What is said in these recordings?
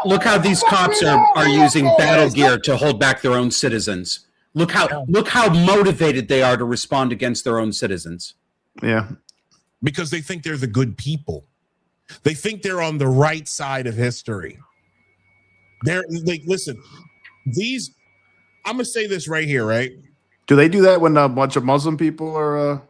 Look how these cops are using battle gear to hold back their own citizens. Look how motivated they are to respond against their own citizens. Yeah. Because they think they're the good people. They think they're on the right side of history. They're like, listen, I'm going to say this right here, right? Do they do that when a bunch of Muslim people are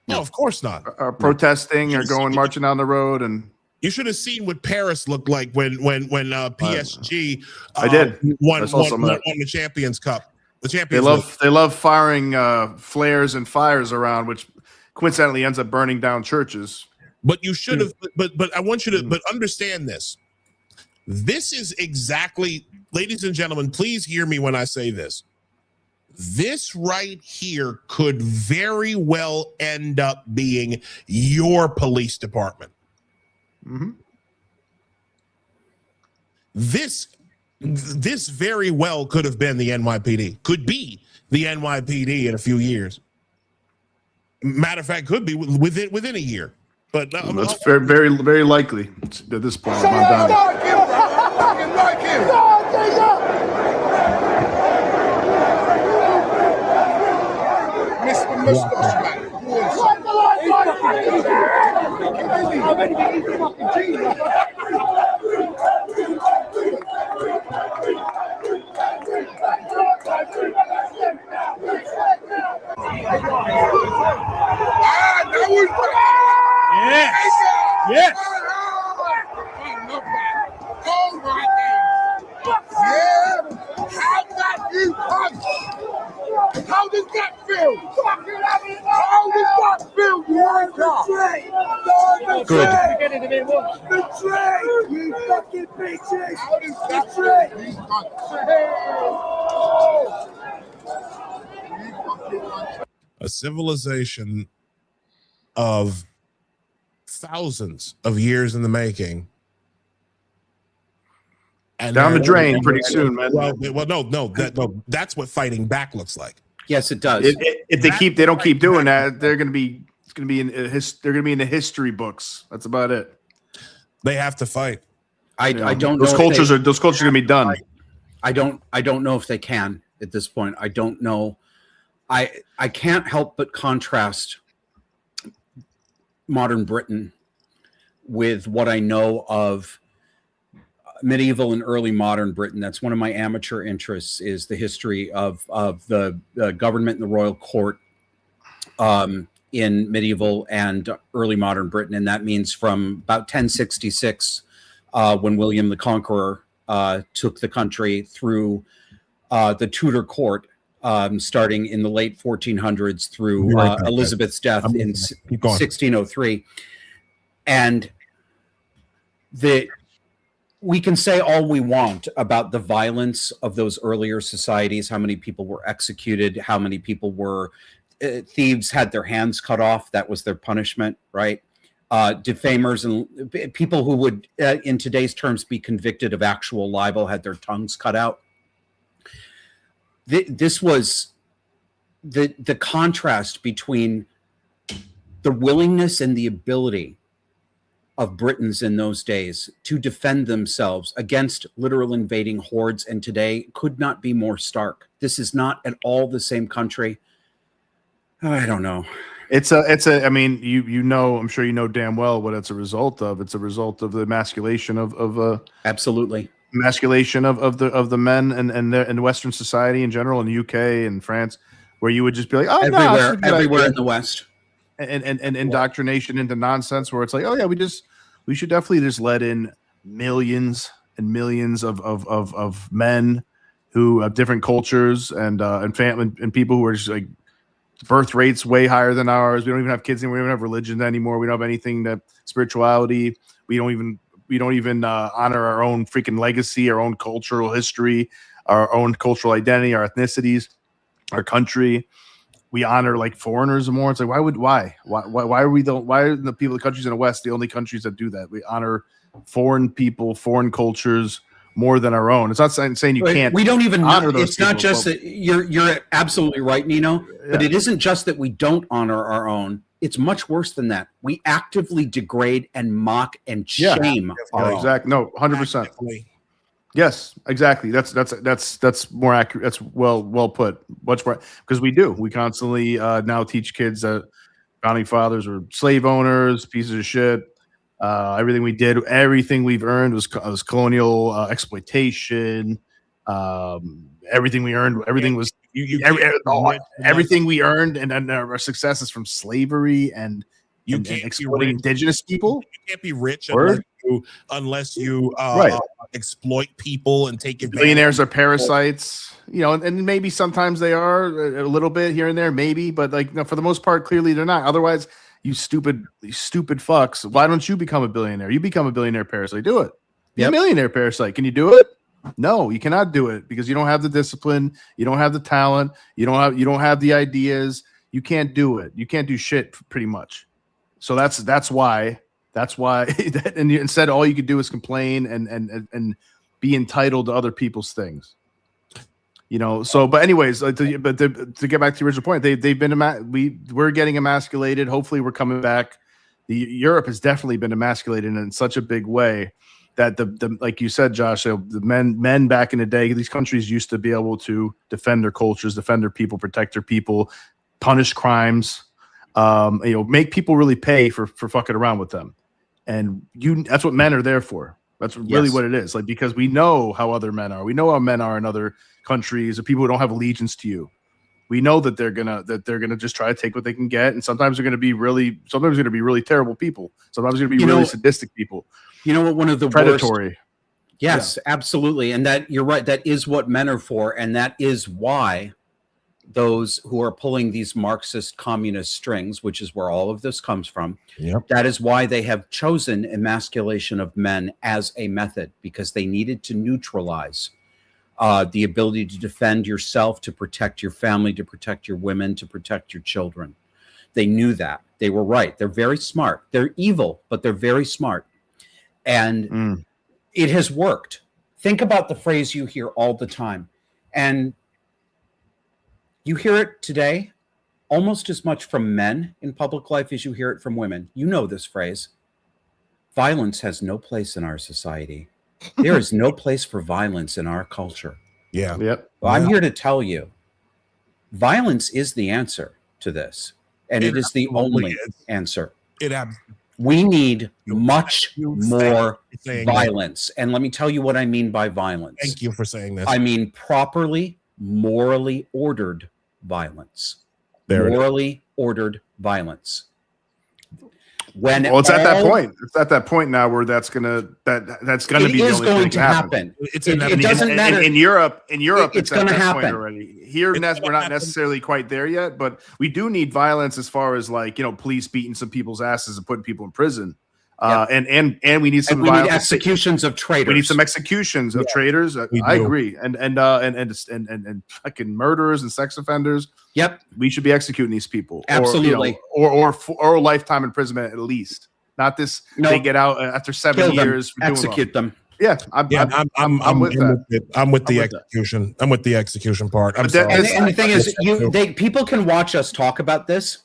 no, of course not. Are protesting or going marching down the road? And you should have seen what Paris looked like when PSG I did won the Champions Cup. The Champions they love firing flares and fires around, which coincidentally ends up burning down churches. But you should have. But I want you to. But understand this. This is exactly, ladies and gentlemen. Please hear me when I say this. This right here could very well end up being your police department. Mm-hmm. This very well could have been the NYPD. Could be the NYPD in a few years. Matter of fact, could be within a year. But that's very, very, very likely at this point. Yes. How does that feel? How does that feel? Good. Betrayed, you fucking bitches. How does that feel? A civilization of thousands of years in the making. And down the drain pretty soon, man. No, that's what fighting back looks like. Yes, it does. If they don't keep doing that, they're going to be in the history books. That's about it. They have to fight. I don't know. Those cultures are going to be done. I don't know if they can at this point. I don't know. I can't help but contrast modern Britain with what I know of medieval and early modern Britain. That's one of my amateur interests, is the history of the government and the royal court in medieval and early modern Britain. And that means from about 1066, when William the Conqueror took the country, through the Tudor court, starting in the late 1400s through Elizabeth's death in 1603. And we can say all we want about the violence of those earlier societies, how many people were executed, how many people were thieves had their hands cut off. That was their punishment, right? Defamers and people who would, in today's terms, be convicted of actual libel had their tongues cut out. This was the contrast between the willingness and the ability of Britons in those days to defend themselves against literal invading hordes, and today could not be more stark. This is not at all the same country. I don't know. I mean, you know, I'm sure you know damn well what it's a result of. It's a result of the emasculation of absolutely emasculation of the men and Western society in general, in the UK and France, where you would just be like, oh, everywhere in the West. And indoctrination into nonsense, where it's like, oh yeah, we should definitely just let in millions and millions of men who have different cultures and family and people who are just like birth rates way higher than ours. We don't even have kids anymore. We don't have religion anymore. We don't have anything that spirituality. We don't even honor our own freaking legacy, our own cultural history, our own cultural identity, our ethnicities, our country. We honor like foreigners more. It's like, why are the people, the countries in the West, the only countries that do that? We honor foreign people, foreign cultures more than our own. It's not saying you can't. We don't even honor those. It's not just that you're absolutely right, Nino. But it isn't just that we don't honor our own. It's much worse than that. We actively degrade and mock and shame our own. Exactly. No, 100%. Actively. Yes, exactly. That's more accurate. That's well put. Much more, because we constantly now teach kids that founding fathers were slave owners, pieces of shit. Everything we did, everything we've earned was colonial exploitation. Everything we earned, everything was everything we earned, and our success is from slavery and exploiting indigenous people. You can't be rich Word? unless you Right. exploit people and take advantage. Billionaires are parasites, and maybe sometimes they are a little bit here and there, maybe, but for the most part, clearly they're not. Otherwise, you stupid fucks, why don't you become a billionaire? You become a billionaire parasite. Do it. Be a millionaire parasite. Can you do it? No, you cannot do it because you don't have the discipline, you don't have the talent, you don't have the ideas. You can't do it. You can't do shit pretty much. So that's why. And instead, all you could do is complain and be entitled to other people's things. So, but anyways, to get back to the original point, they've been we're getting emasculated. Hopefully, we're coming back. Europe has definitely been emasculated in such a big way that the like you said, Josh, the men back in the day, these countries used to be able to defend their cultures, defend their people, protect their people, punish crimes, make people really pay for fucking around with them. And that's what men are there for. That's really what it is. Because we know how other men are. We know how men are in other countries, or people who don't have allegiance to you. We know that they're gonna just try to take what they can get, and sometimes they're gonna be really terrible people. Sometimes they're gonna be really sadistic people. You know what? One of the predatory. Worst, yes, absolutely, and that you're right. That is what men are for, and that is why those who are pulling these Marxist communist strings, which is where all of this comes from, that is why they have chosen emasculation of men as a method, because they needed to neutralize the ability to defend yourself, to protect your family, to protect your women, to protect your children. They knew that. They were right. They're very smart. They're evil, but they're very smart. And it has worked. Think about the phrase you hear all the time. And you hear it today almost as much from men in public life as you hear it from women. You know this phrase. Violence has no place in our society. There is no place for violence in our culture. Yeah. Yep. Well, I'm here to tell you, violence is the answer to this. And it is the only answer. We need much more violence. And let me tell you what I mean by violence. Thank you for saying this. I mean properly, morally ordered violence. Morally ordered violence. It's at that point. It's at that point now where that's gonna be the only thing to happen. It doesn't matter. In Europe, it's going to happen already. Here, we're not necessarily quite there yet, but we do need violence as far as police beating some people's asses and putting people in prison. And we need some need executions of traitors. We need some executions of traitors. I agree. And fucking murderers and sex offenders. Yep. We should be executing these people. Absolutely. Or lifetime imprisonment at least. Not this. They get out after 7 years. Execute them. Yeah, I'm with that. I'm with the execution. I'm with the execution part. I'm sorry. And the thing is, people can watch us talk about this,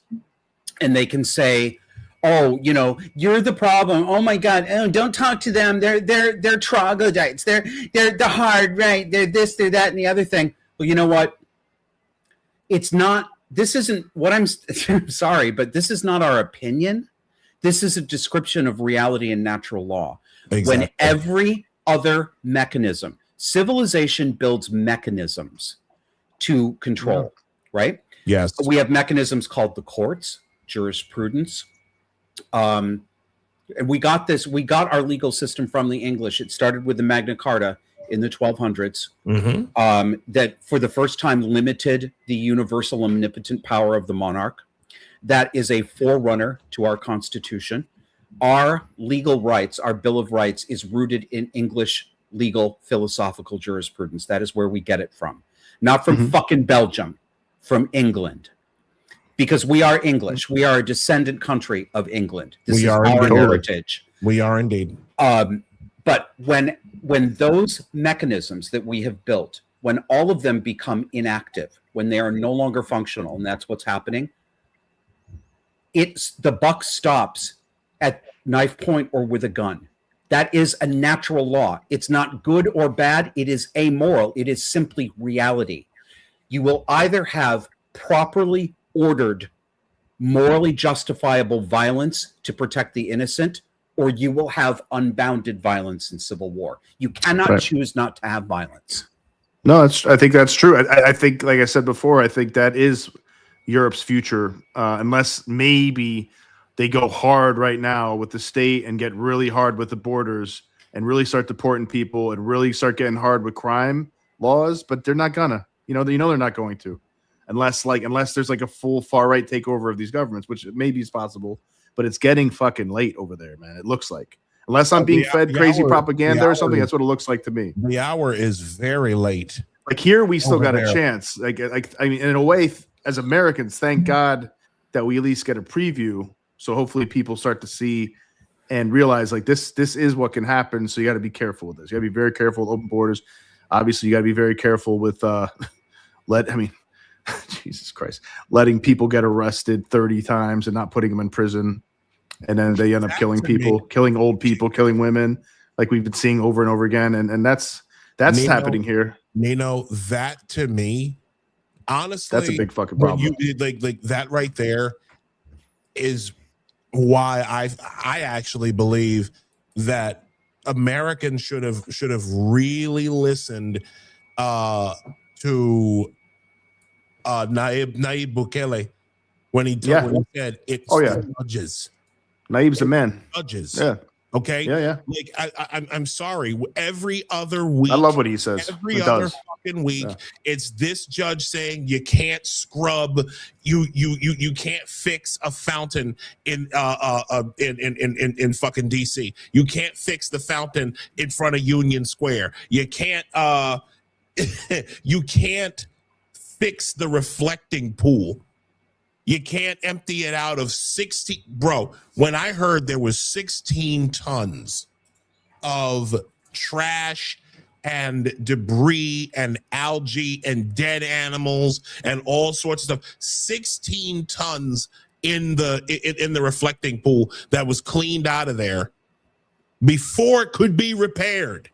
and they can say, "Oh, you're the problem. Oh my God! Oh, don't talk to them. They're troglodytes. They're hard, right? They're this, they're that, and the other thing." Well, you know what? It's not. This isn't what I'm sorry, but this is not our opinion. This is a description of reality and natural law. Exactly. When every other mechanism, civilization builds mechanisms to control, right? Yes. We have mechanisms called the courts, jurisprudence. And we got our legal system from the English. It started with the Magna Carta in the 1200s, that for the first time limited the universal omnipotent power of the monarch. That is a forerunner to our Constitution. Our legal rights, our Bill of Rights, is rooted in English legal philosophical jurisprudence. That is where we get it from. Not from fucking Belgium, from England. Because we are English. We are a descendant country of England. This is our heritage. We are indeed. But when those mechanisms that we have built, when all of them become inactive, when they are no longer functional, and that's what's happening, the buck stops at knife point or with a gun. That is a natural law. It's not good or bad. It is amoral. It is simply reality. You will either have properly ordered, morally justifiable violence to protect the innocent, or you will have unbounded violence in civil war. You cannot choose not to have violence. No, I think that's true. I think, like I said before, I think that is Europe's future, unless maybe they go hard right now with the state and get really hard with the borders and really start deporting people and really start getting hard with crime laws. But they're not gonna, they're not going to, unless there's like a full far right takeover of these governments, which maybe is possible. But it's getting fucking late over there, man. It looks like, unless I'm being fed crazy propaganda or something, that's what it looks like to me. The hour is very late. Like here, we still got a chance. Like I mean, in a way, as Americans, thank God that we at least get a preview. So hopefully people start to see and realize like this is what can happen. So you got to be careful with this. You got to be very careful with open borders. Obviously, you got to be very careful with Jesus Christ, letting people get arrested 30 times and not putting them in prison. And then they end up killing people, killing old people, killing women, like we've been seeing over and over again. And that's happening here. Nino, that to me, honestly, that's a big fucking problem. Like that right there is why I actually believe that Americans should have really listened to Nayib Bukele when he said it's judges. Nayib's a man. Judges. Yeah. Okay. Yeah. Like I'm sorry. Every other week, I love what he says. Every other fucking week, it's this judge saying you can't scrub, you can't fix a fountain in fucking DC. You can't fix the fountain in front of Union Square. You can't you can't fix the reflecting pool. You can't empty it out of 60. Bro, when I heard there was 16 tons of trash and debris and algae and dead animals and all sorts of stuff, 16 tons in the reflecting pool that was cleaned out of there before it could be repaired.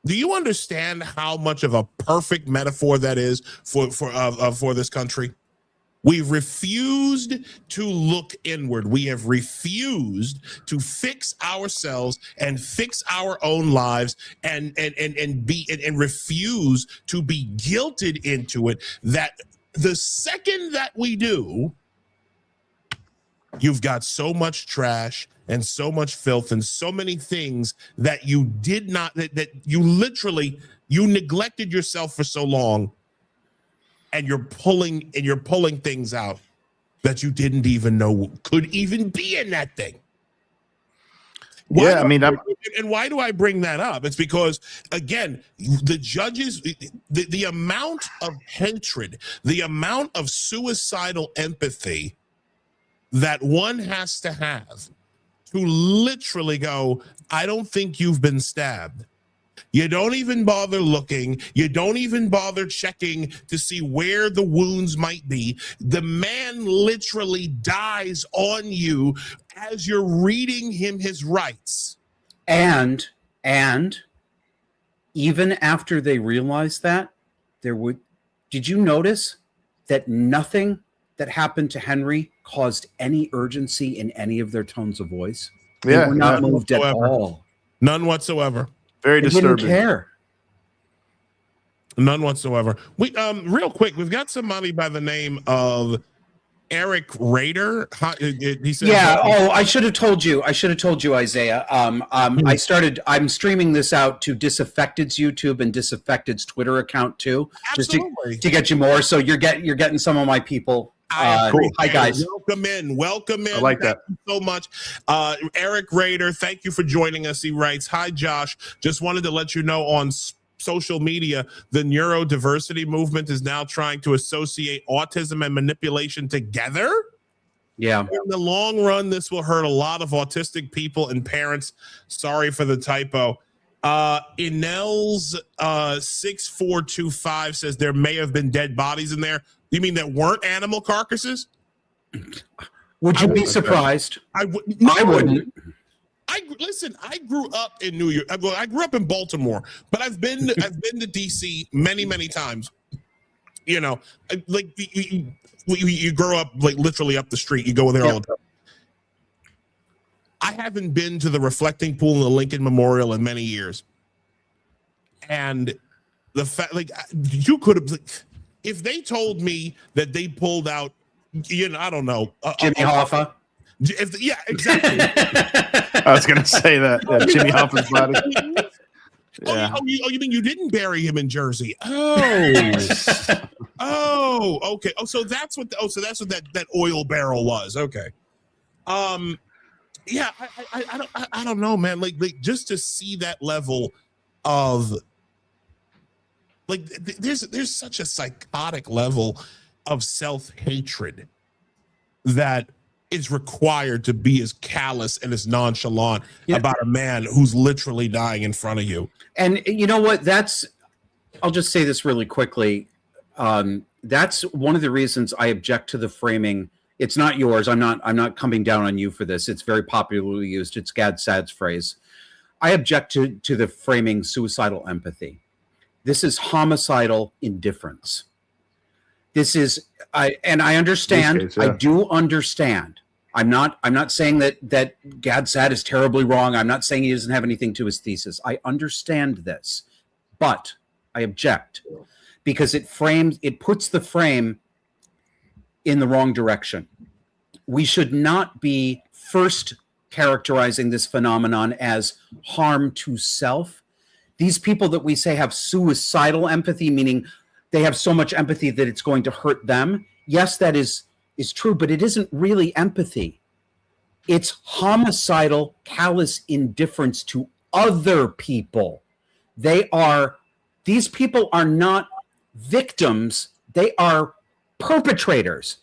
Do you understand how much of a perfect metaphor that is for this country? We've refused to look inward. We have refused to fix ourselves and fix our own lives and refuse to be guilted into it. That the second that we do, you've got so much trash and so much filth and so many things that you did not, that you literally, you neglected yourself for so long, and you're pulling things out that you didn't even know could even be in that thing. And why do I bring that up? It's because, again, the judges, the amount of hatred, the amount of suicidal empathy that one has to have to literally go, I don't think you've been stabbed. You don't even bother looking. You don't even bother checking to see where the wounds might be. The man literally dies on you as you're reading him his rights. And even after they realized that, did you notice that nothing that happened to Henry caused any urgency in any of their tones of voice? They were not moved at all. None whatsoever. Very disturbing. Didn't care. None whatsoever. We real quick, we've got somebody by the name of Eric Rader. He said, I should have told you, Isaiah. I'm streaming this out to Disaffected's YouTube and Disaffected's Twitter account too. Absolutely. Just to get you more. So you're getting some of my people. Cool. Hi guys. Welcome in. I like that. Thank you so much. Eric Rader, thank you for joining us. He writes, hi Josh, just wanted to let you know on social media, the neurodiversity movement is now trying to associate autism and manipulation together. Yeah. In the long run, this will hurt a lot of autistic people and parents. Sorry for the typo. Inels 6425 says there may have been dead bodies in there. You mean that weren't animal carcasses? Would you be surprised? I would. I wouldn't. Listen. I grew up in New York. I grew up in Baltimore, but I've been to DC many times. You know, like you grow up like literally up the street. You go there all the time. I haven't been to the reflecting pool in the Lincoln Memorial in many years, and the fact, like, you could have, if they told me that they pulled out, you know, I don't know, Jimmy Hoffa. Yeah, exactly. I was gonna say that. Yeah, Jimmy Hoffa's body. Yeah. You mean you didn't bury him in Jersey? Oh, okay. So that's what that oil barrel was. Okay. Yeah, I don't know, man. Like just to see that level of, like, there's such a psychotic level of self-hatred that is required to be as callous and as nonchalant about a man who's literally dying in front of you. And you know what? I'll just say this really quickly. That's one of the reasons I object to the framing. It's not yours. I'm not coming down on you for this. It's very popularly used. It's Gad Saad's phrase. I object to the framing suicidal empathy. This is homicidal indifference. This is, I understand. Case, yeah. I do understand. I'm not saying that Gad Saad is terribly wrong. I'm not saying he doesn't have anything to his thesis. I understand this, but I object because it puts the frame in the wrong direction. We should not be first characterizing this phenomenon as harm to self. These people that we say have suicidal empathy, meaning they have so much empathy that it's going to hurt them. Yes, that is true, but it isn't really empathy. It's homicidal, callous indifference to other people. These people are not victims. They are perpetrators.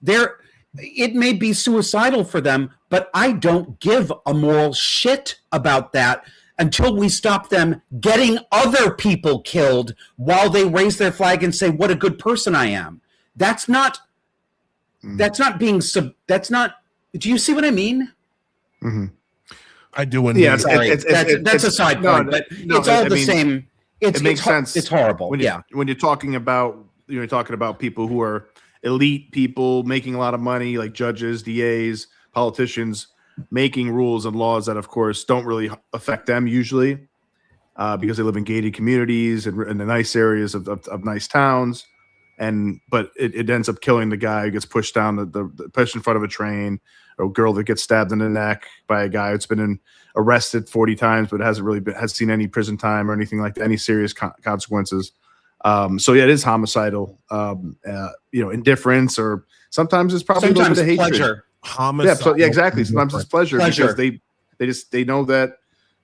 It may be suicidal for them, but I don't give a moral shit about that until we stop them getting other people killed while they raise their flag and say, what a good person I am. That's not being do you see what I mean? Mm-hmm. I do. Yeah, that's a side point, but it's all the same. It makes sense. It's horrible. When you're talking about, people who are elite people making a lot of money, like judges, DAs, politicians, making rules and laws that, of course, don't really affect them usually, because they live in gated communities and in the nice areas of nice towns. But it ends up killing the guy who gets pushed down pushed in front of a train, or a girl that gets stabbed in the neck by a guy who's been arrested 40 times but hasn't really has seen any prison time or anything like that, any serious consequences. So yeah, it is homicidal, indifference, or sometimes it's probably sometimes a little bit of pleasure. hatred. Homicide. Yeah, exactly. Sometimes it's pleasure. Because they know that,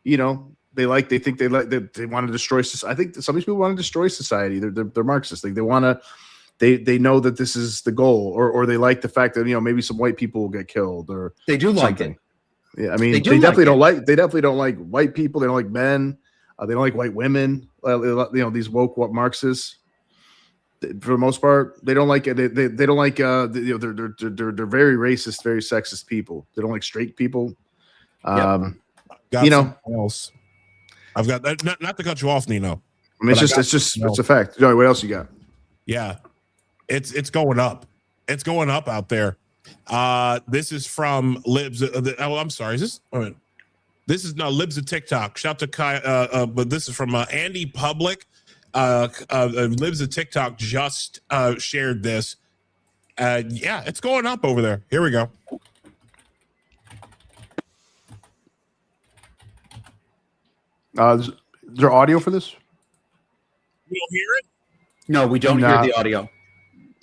they think they want to destroy society. I think some of these people want to destroy society. They're Marxists. Like they know that this is the goal, or they like the fact that maybe some white people will get killed, or they do like something. it. Yeah, I mean, they definitely don't like white people. They don't like men. They don't like white women. These woke Marxists, for the most part, they don't like it. They don't like. They're very racist, very sexist people. They don't like straight people. Got else. I've got that. Not to cut you off, Nino. I mean, it's a fact. Joey, what else you got? Yeah, it's going up. It's going up out there. This is from Libs. I'm sorry. Is this? Oh, this is no Libs of TikTok. Shout to Kai. But this is from Andy Public. Libs of TikTok just shared this. Yeah, it's going up over there. Here we go. Is there audio for this? You don't hear it? No, we don't hear the audio.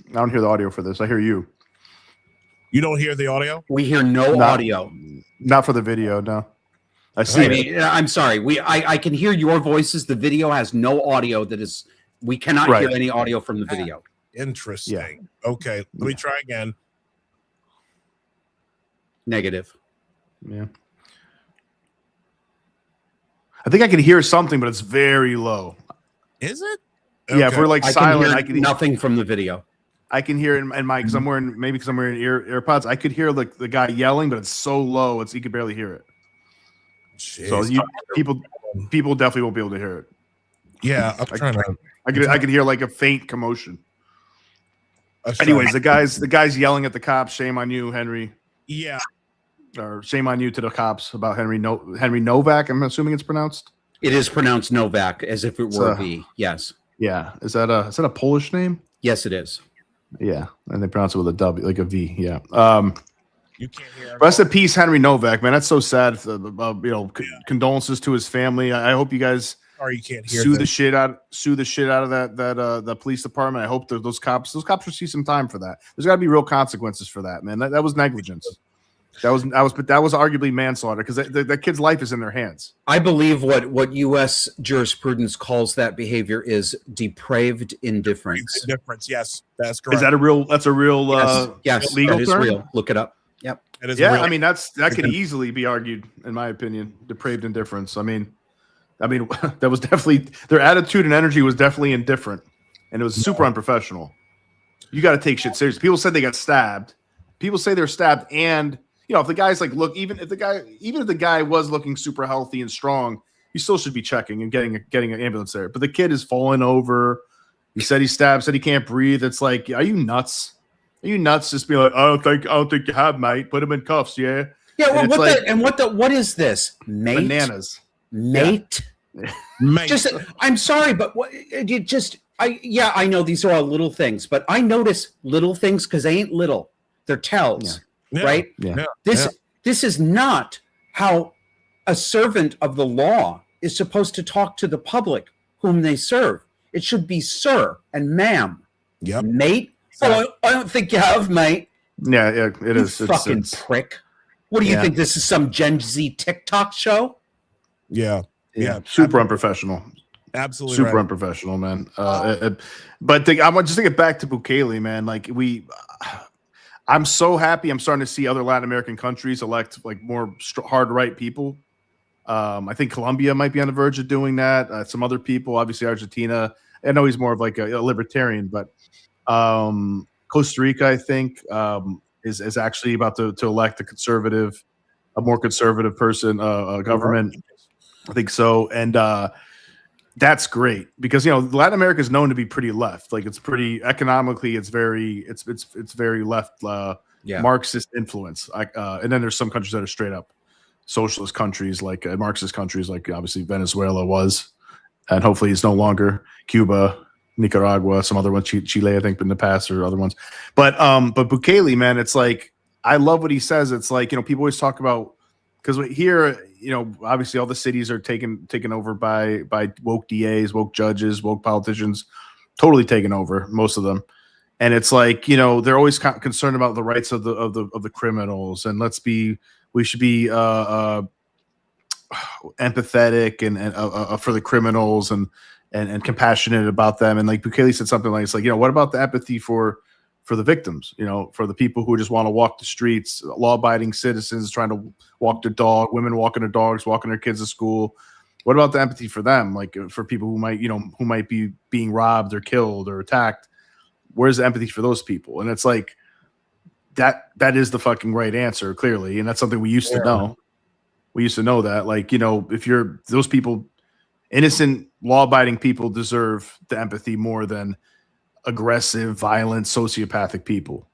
I don't hear the audio for this. I hear you. You don't hear the audio? We hear no audio. Not for the video, no. I see it. I'm sorry. I can hear your voices. The video has no audio. We cannot hear any audio from the video. Interesting. Yeah. Okay, let me try again. Negative. Yeah. I think I can hear something, but it's very low. Is it? Yeah, if we're like silent, I can hear nothing from the video. I can hear in my because I'm wearing AirPods. I could hear like the guy yelling, but it's so low, you could barely hear it. Jeez. So people definitely won't be able to hear it. Yeah, I'm trying to. I could hear like a faint commotion. Anyways, the guys yelling at the cops. Shame on you, Henry. Yeah. Or shame on you to the cops about Henry Novak. I'm assuming it's pronounced. It is pronounced Novak, as if it were a V. Yes. Yeah. Is that a Polish name? Yes, it is. Yeah, and they pronounce it with a W, like a V. Yeah. You can't hear. Rest in peace, Henry Novak. Man, that's so sad. Condolences to his family. I hope you guys Sorry, you can't hear. sue the shit out of that police department. I hope that those cops receive some time for that. There's got to be real consequences for that, man. That was negligence. That was arguably manslaughter because that kid's life is in their hands. I believe what U.S. jurisprudence calls that behavior is depraved indifference. Indifference, yes, that's correct. Is that a real? That's a real. Yes, legal that is term? real. Look it up. Yep. It is Yeah, real. I mean that could easily be argued, in my opinion, depraved indifference. I mean, that was definitely their attitude and energy was definitely indifferent, and it was super unprofessional. You got to take shit seriously. People said they got stabbed. People say they're stabbed, and if the guy's like, look, even if the guy was looking super healthy and strong, you still should be checking and getting an ambulance there. But the kid is falling over. He said he's stabbed. Said he can't breathe. It's like, are you nuts? Are you nuts? Just be like, I don't think you have, mate. Put him in cuffs, yeah. Yeah. And What is this, mate? Bananas, mate. Yeah. Mate. Just, I'm sorry, but I know these are all little things, but I notice little things because they ain't little. They're tells. Yeah. Right? Yeah. This is not how a servant of the law is supposed to talk to the public whom they serve. It should be sir and ma'am. Yep. Mate. Oh, I don't think you have, mate. Yeah, it is. Fucking prick. What do you think? This is some Gen Z TikTok show? Yeah. Super unprofessional. Absolutely. Super right. unprofessional, man. But I want just to get back to Bukele, man. Like I'm so happy. I'm starting to see other Latin American countries elect like more hard right people. I think Colombia might be on the verge of doing that. Some other people, obviously Argentina. I know he's more of like a libertarian, but Costa Rica, I think, is actually about to elect a more conservative person, government. I think so, and that's great because Latin America is known to be pretty left. Like it's pretty economically, it's very left, Marxist influence. And then there's some countries that are straight up socialist countries, like Marxist countries, like obviously Venezuela was, and hopefully it's no longer. Cuba, Nicaragua, some other ones, Chile, I think, in the past, or other ones. But Bukele, man, it's like I love what he says. It's like people always talk about because here, obviously all the cities are taken over by woke DAs, woke judges, woke politicians, totally taken over, most of them. And it's like they're always concerned about the rights of the criminals, and we should be empathetic and for the criminals and compassionate about them. And like Bukele said something like, it's like, what about the empathy for the victims, for the people who just want to walk the streets, law-abiding citizens trying to walk their dog, women walking their dogs, walking their kids to school. What about the empathy for them? Like for people who might be being robbed or killed or attacked. Where's the empathy for those people? And it's like, that is the fucking right answer, clearly. And that's something we used to know. We used to know that, like, if you're those people, innocent, law-abiding people deserve the empathy more than aggressive, violent, sociopathic people.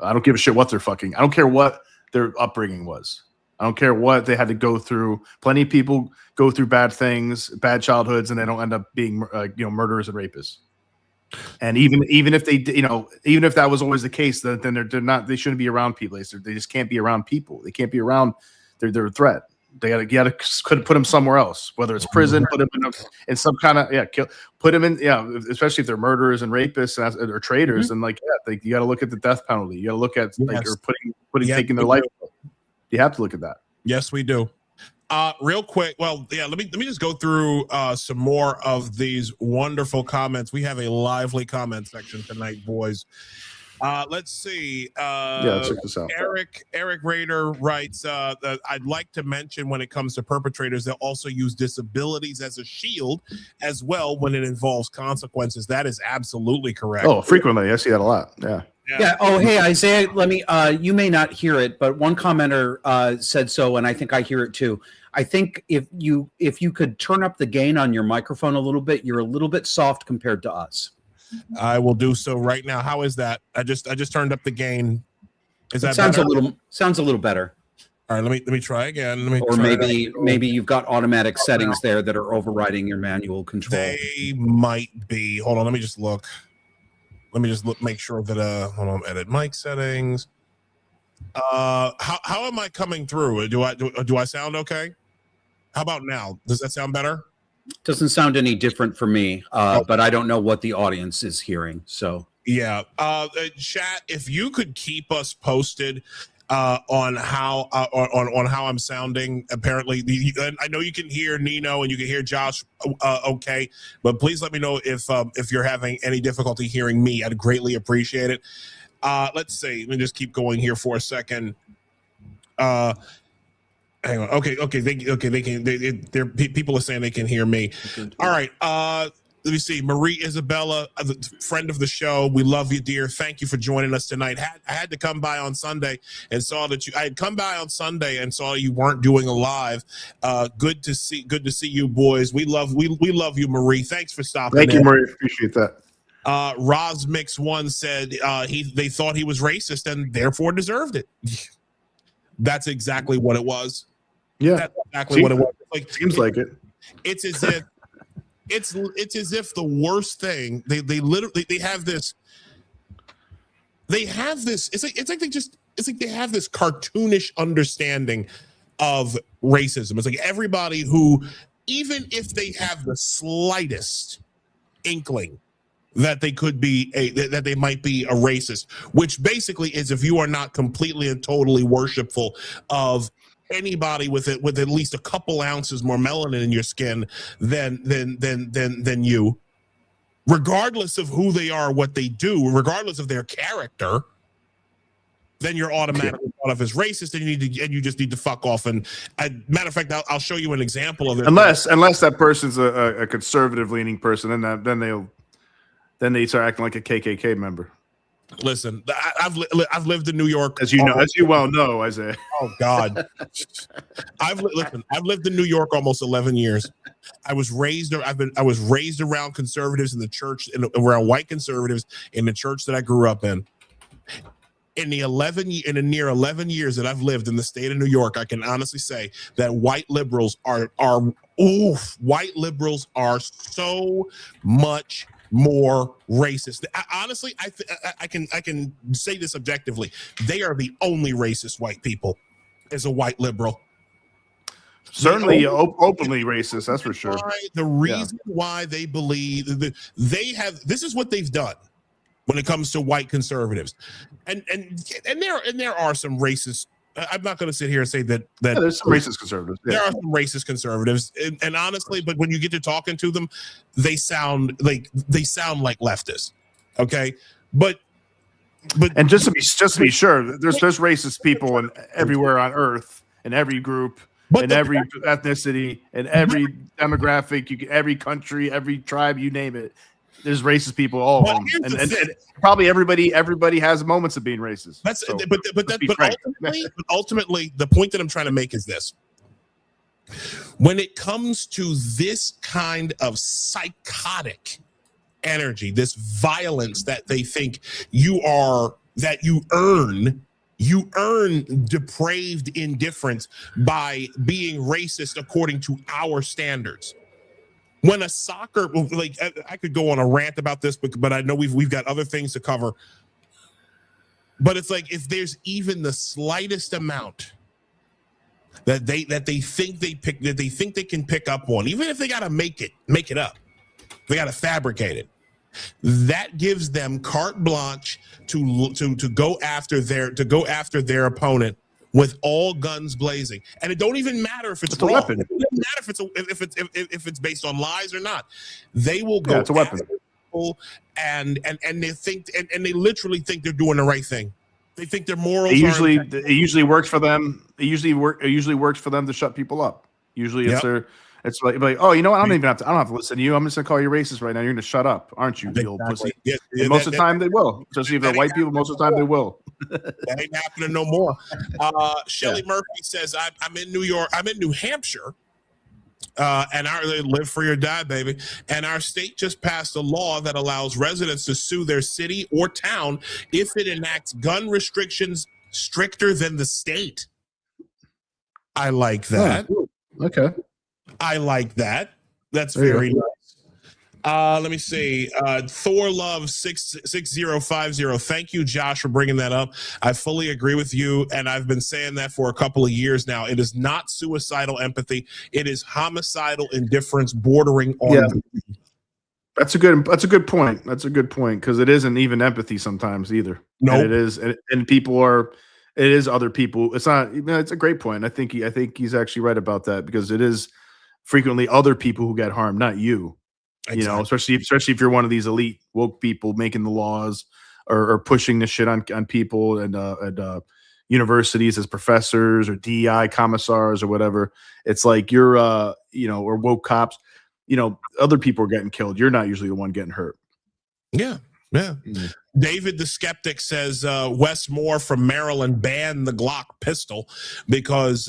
I don't give a shit what I don't care what their upbringing was. I don't care what they had to go through. Plenty of people go through bad things, bad childhoods, and they don't end up being, murderers and rapists. And even if they, even if that was always the case, then they're not. They shouldn't be around people. They just can't be around people. They can't be around. They're a threat. You gotta put them somewhere else, whether it's prison, put them in some kind of put them in especially if they're murderers and rapists or traitors, and you got to look at the death penalty. You got to look at or taking their life. You have to look at that. Yes, we do. Real quick. Well, let me just go through some more of these wonderful comments. We have a lively comment section tonight, boys. Let's see. Yeah, check this out. Eric Rader writes, I'd like to mention when it comes to perpetrators, they'll also use disabilities as a shield as well when it involves consequences. That is absolutely correct. Oh, frequently. I see that a lot. Yeah. Yeah. Oh, hey, Isaiah, let me, you may not hear it, but one commenter said so, and I think I hear it too. I think if you could turn up the gain on your microphone a little bit, you're a little bit soft compared to us. I will do so right now. How is that? I just turned up the gain. Is that sounds better? Sounds a little better. All right, let me try again. Or maybe you've got automatic settings there that are overriding your manual control. They might be. Hold on, let me just look. Let me just make sure that hold on, edit mic settings. How am I coming through? Do I sound okay? How about now? Does that sound better? Doesn't sound any different for me, but I don't know what the audience is hearing. So yeah, chat. If you could keep us posted on how on how I'm sounding. Apparently, I know you can hear Nino and you can hear Josh okay, but please let me know if you're having any difficulty hearing me. I'd greatly appreciate it. Let's see. Let me just keep going here for a second. Hang on. Okay. They can. People are saying they can hear me. All right. Let me see. Marie Isabella, a friend of the show. We love you, dear. Thank you for joining us tonight. I had to come by on Sunday and saw that I had come by on Sunday and saw you weren't doing a live. Good to see you, boys. We love you, Marie. Thanks for stopping. Thank you, Marie. Appreciate that. Roz Mix One said they thought he was racist and therefore deserved it. That's exactly what it was. Yeah, that's exactly what it was. Like, seems like it. It's as if it's as if the worst thing they literally they have this. It's like they have this cartoonish understanding of racism. It's like everybody who, even if they have the slightest inkling that they could be that they might be a racist, which basically is if you are not completely and totally worshipful of anybody with at least a couple ounces more melanin in your skin than you, regardless of who they are, what they do, regardless of their character, then you're automatically thought of as racist, and you just need to fuck off. And matter of fact, I'll show you an example of it. Unless that person's a conservative leaning person, then they start acting like a KKK member. Listen, I've lived in New York, as you well know, Isaiah. Oh God, I've lived in New York almost 11 years. I was raised around conservatives in the church, around white conservatives in the church that I grew up in. In the near 11 years that I've lived in the state of New York, I can honestly say that white liberals are so much more racist. Honestly, I can say this objectively. They are the only racist white people as a white liberal. Certainly openly racist, that's for sure. The reason why they believe that they have, this is what they've done when it comes to white conservatives. And there are some racist. I'm not going to sit here and say that there's some racist conservatives. There are some racist conservatives, and honestly, but when you get to talking to them, they sound like leftists. Okay, but and just to be sure, there's racist people everywhere on Earth, in every group, in every ethnicity, in every demographic, every country, every tribe, you name it. There's racist people, all of them, and probably everybody has moments of being racist. But ultimately, the point that I'm trying to make is this: when it comes to this kind of psychotic energy, this violence that they think you earn depraved indifference by being racist according to our standards. When a soccer, like I could go on a rant about this, but I know we've got other things to cover. But it's like if there's even the slightest amount that they think they can pick up on, even if they got to make it up, they got to fabricate it. That gives them carte blanche to go after their opponent with all guns blazing, and it don't even matter if it's wrong. It doesn't matter if it's based on lies or not. They will go. It's a weapon. people, and they think and they literally think they're doing the right thing. They think their morals. It usually works for them. It usually works for them to shut people up. Usually it's like, oh, you know what? I don't have to listen to you. I'm just gonna call you racist right now. You're gonna shut up, aren't you, you old pussy? Yeah, and most of the time they will. Especially if they're white people, most of the time they will. That ain't happening no more. Shelly Murphy says, I'm in New York. I'm in New Hampshire. And live free or die, baby. And our state just passed a law that allows residents to sue their city or town if it enacts gun restrictions stricter than the state. I like that. Oh, okay. I like that. That's very nice. Let me see. Thor Love 66050. Thank you, Josh, for bringing that up. I fully agree with you, and I've been saying that for a couple of years now. It is not suicidal empathy. It is homicidal indifference bordering on. Yeah. That's a good point. That's a good point, because it isn't even empathy sometimes either. No, it is, and people are. It is other people. It's not. It's a great point. I think he's actually right about that, because it is frequently other people who get harmed, not you. Exactly. You know, especially if you're one of these elite woke people making the laws or pushing the shit on people and universities as professors or DEI commissars or whatever. It's like you're or woke cops. You know, other people are getting killed. You're not usually the one getting hurt. Yeah. Mm-hmm. David the Skeptic says Wes Moore from Maryland banned the Glock pistol because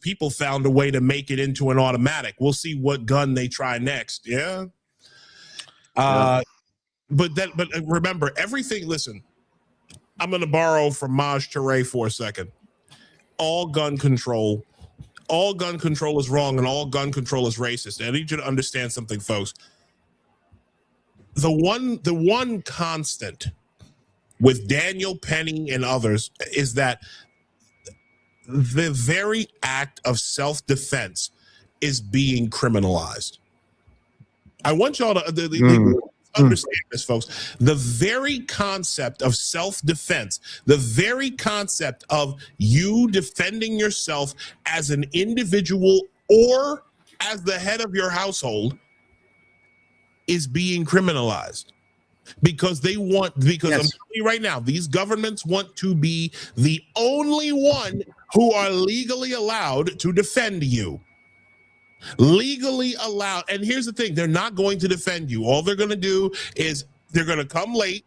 people found a way to make it into an automatic. We'll see what gun they try next. Yeah. But remember everything. Listen, I'm going to borrow from Maj Touré for a second. All gun control is wrong, and all gun control is racist. I need you to understand something, folks. The one constant with Daniel Penny and others is that the very act of self-defense is being criminalized. I want y'all to understand this, folks. The very concept of self-defense, the very concept of you defending yourself as an individual or as the head of your household is being criminalized. Because I'm telling you right now, these governments want to be the only one who are legally allowed to defend you. Legally allowed. And here's the thing, they're not going to defend you. All they're going to do is they're going to come late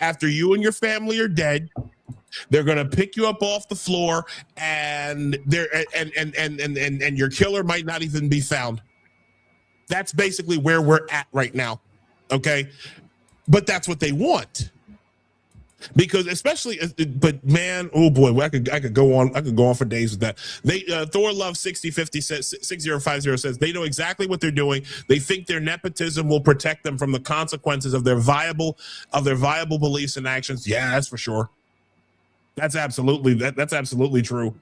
after you and your family are dead. They're going to pick you up off the floor, and and your killer might not even be found. That's basically where we're at right now. Okay? But that's what they want. Because but man, oh boy, I could go on for days with that. They Thor Love 6050 says 6050 says they know exactly what they're doing. They think their nepotism will protect them from the consequences of their viable beliefs and actions. Yeah, that's for sure. That's absolutely true.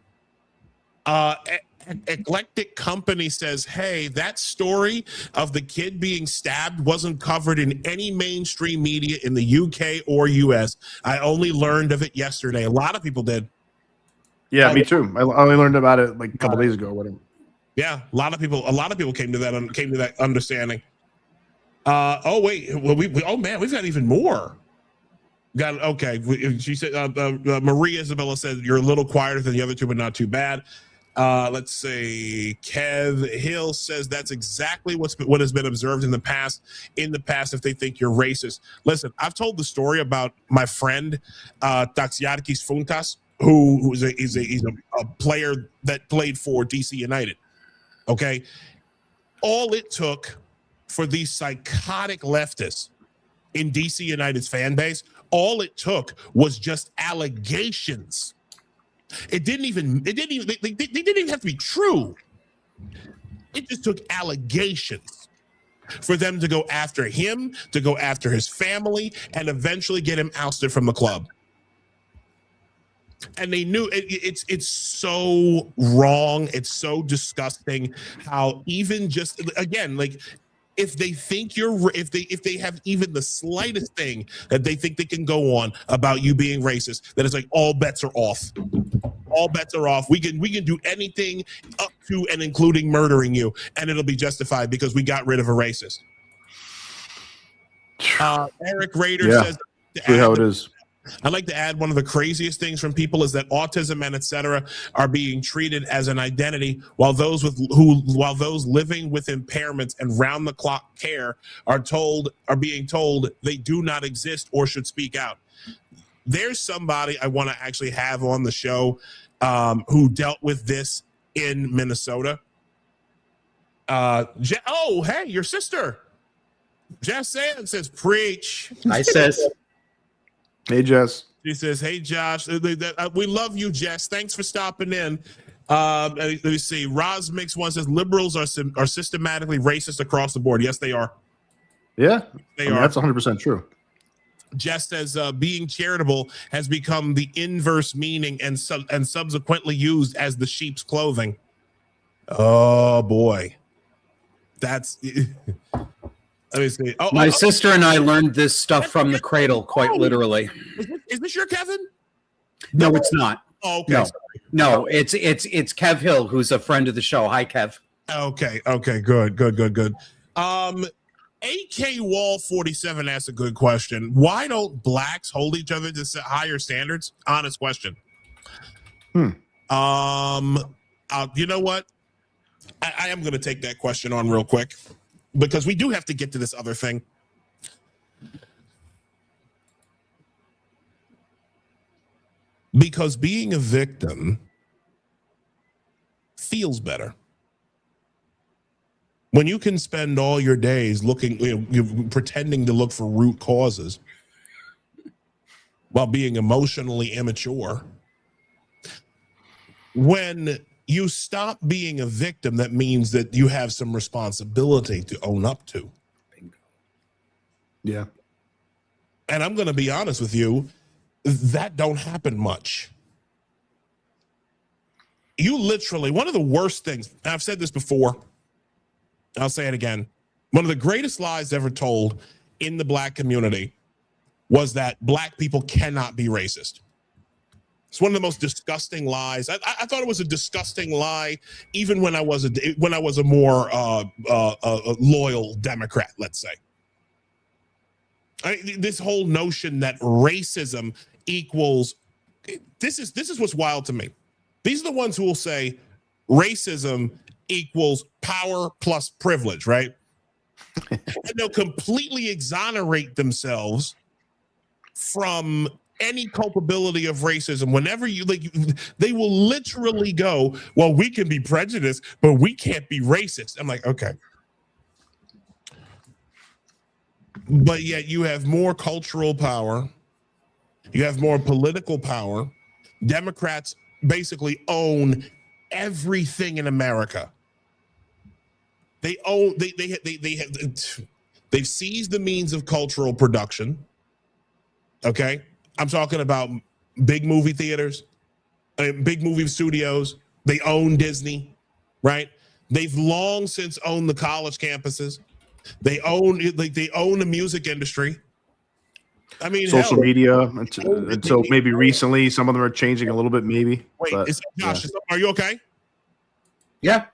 Eclectic Company says, hey, that story of the kid being stabbed wasn't covered in any mainstream media in the UK or US. I only learned of it yesterday. A lot of people did. Yeah, me too. I only learned about it like a couple days ago or whatever. Yeah, a lot of people came to that understanding. We've got even more. She said Maria Isabella said you're a little quieter than the other two, but not too bad. Let's say Kev Hill says that's exactly what has been observed in the past. If they think you're racist, listen, I've told the story about my friend Taxiarchis Funtas, he's a player that played for DC United. Okay, all it took for these psychotic leftists in DC United's fan base, all it took was just allegations. They didn't even have to be true. It just took allegations for them to go after him, to go after his family, and eventually get him ousted from the club. And they knew it's so wrong. It's so disgusting how even just, again, like, if they think if they have even the slightest thing that they think they can go on about you being racist, then it's like all bets are off. All bets are off. We can do anything up to and including murdering you, and it'll be justified because we got rid of a racist. Eric Rader Yeah. says, See how it is. I'd like to add one of the craziest things from people is that autism and etc. are being treated as an identity, while those living with impairments and round the clock care are being told they do not exist or should speak out. There's somebody I want to actually have on the show who dealt with this in Minnesota. Oh, hey, your sister. Jess Sands says, preach. I says, Hey, Jess. She says, hey, Josh, we love you, Jess. Thanks for stopping in. Let me see. Roz Mix one says, liberals are systematically racist across the board. Yes, they are. Yeah, They are. That's 100% true. Jess says, being charitable has become the inverse meaning and subsequently used as the sheep's clothing. Oh, boy. That's... Let me see. my sister and I learned this stuff from the cradle, quite literally. Is this your Kevin? No, it's not. Oh, okay. No. Sorry. No, it's Kev Hill, who's a friend of the show. Hi, Kev. Okay. Good. AK Wall 47 asks a good question. Why don't blacks hold each other to set higher standards? Honest question. You know what? I am going to take that question on real quick because we do have to get to this other thing. Because being a victim feels better. When you can spend all your days looking, you're pretending to look for root causes while being emotionally immature. When you stop being a victim, that means that you have some responsibility to own up to. Yeah. And I'm going to be honest with you, that don't happen much. You literally, one of the worst things, I've said this before, I'll say it again. One of the greatest lies ever told in the black community was that black people cannot be racist. It's one of the most disgusting lies. I thought it was a disgusting lie, even when I was a more loyal Democrat, let's say. This whole notion that racism equals this is what's wild to me. These are the ones who will say racism equals power plus privilege, right? And they'll completely exonerate themselves from any culpability of racism. Whenever you they will literally go, well, we can be prejudiced, but we can't be racist. I'm like, okay. But yet you have more cultural power. You have more political power. Democrats basically own everything in America. They've seized the means of cultural production. Okay, I'm talking about big movie theaters, big movie studios. They own Disney, right? They've long since owned the college campuses. They own the music industry. I mean, social media until maybe recently, some of them are changing a little bit, maybe. Wait, Josh, are you okay? Yeah.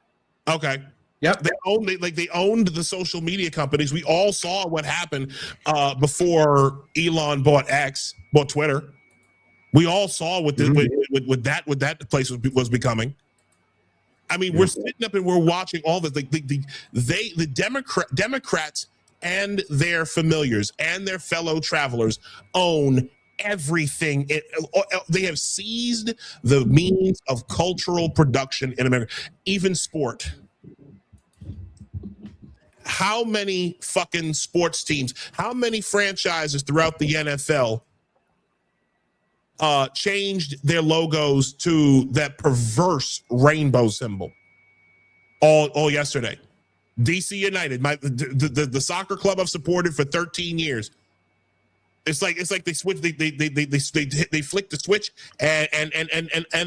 Okay. Yep. They owned the social media companies. We all saw what happened before Elon bought Twitter. We all saw what that place was becoming. I mean, we're sitting up and we're watching all this. The Democrats and their familiars and their fellow travelers own everything. They have seized the means of cultural production in America, even sport. How many fucking sports teams, how many franchises throughout the NFL changed their logos to that perverse rainbow symbol all yesterday? DC United, the soccer club I've supported for 13 years. It's like they switch. They flicked the switch, and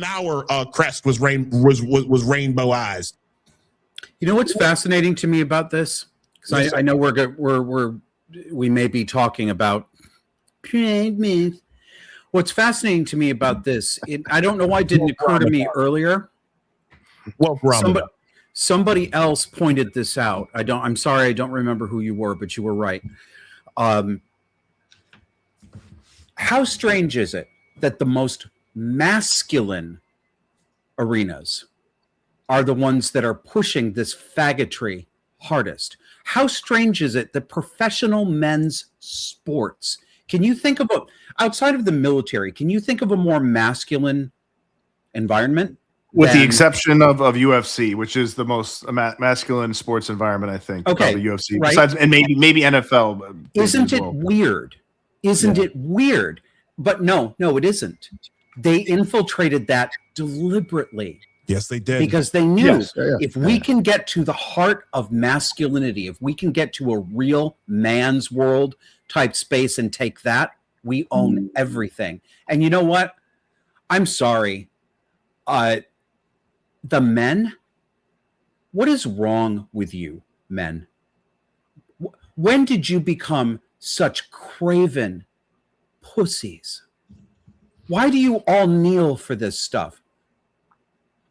our crest was rainbowized. You know what's fascinating to me about this? Because I know we may be talking about. What's fascinating to me about this, I don't know why it didn't occur to me earlier. Well, somebody else pointed this out. I'm sorry, I don't remember who you were, but you were right. How strange is it that the most masculine arenas are the ones that are pushing this faggotry hardest? How strange is it that professional men's sports, can you think of outside of the military, can you think of a more masculine environment? With the exception of UFC, which is the most masculine sports environment, I think. Okay, the UFC, right? besides, and maybe NFL. Isn't it weird? Isn't it weird? But no, it isn't. They infiltrated that deliberately. Yes, they did. Because they knew if we can get to the heart of masculinity, if we can get to a real man's world type space and take that, we own everything. And you know what? I'm sorry. The men, what is wrong with you, men? When did you become such craven pussies? Why do you all kneel for this stuff?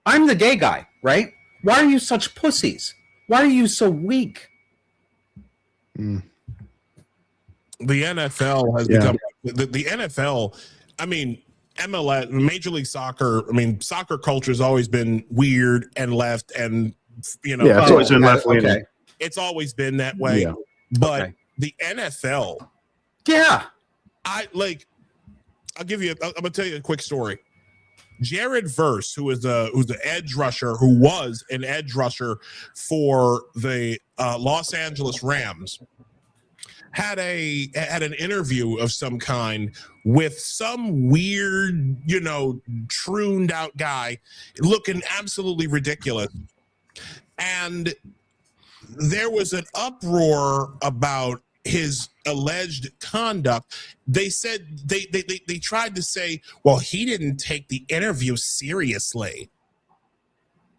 I'm the gay guy, right? Why are you such pussies? Why are you so weak? The NFL has become the NFL. I mean, MLS, Major League Soccer. I mean, soccer culture has always been weird and left, and it's always been left leaning. Okay. It's always been that way. Yeah. But the NFL, I'll give you. I'm gonna tell you a quick story. Jared Verse, who's an edge rusher, who was an edge rusher for the Los Angeles Rams, had an interview of some kind with some weird, trooned out guy looking absolutely ridiculous. And there was an uproar about his alleged conduct. They said they tried to say, well, he didn't take the interview seriously.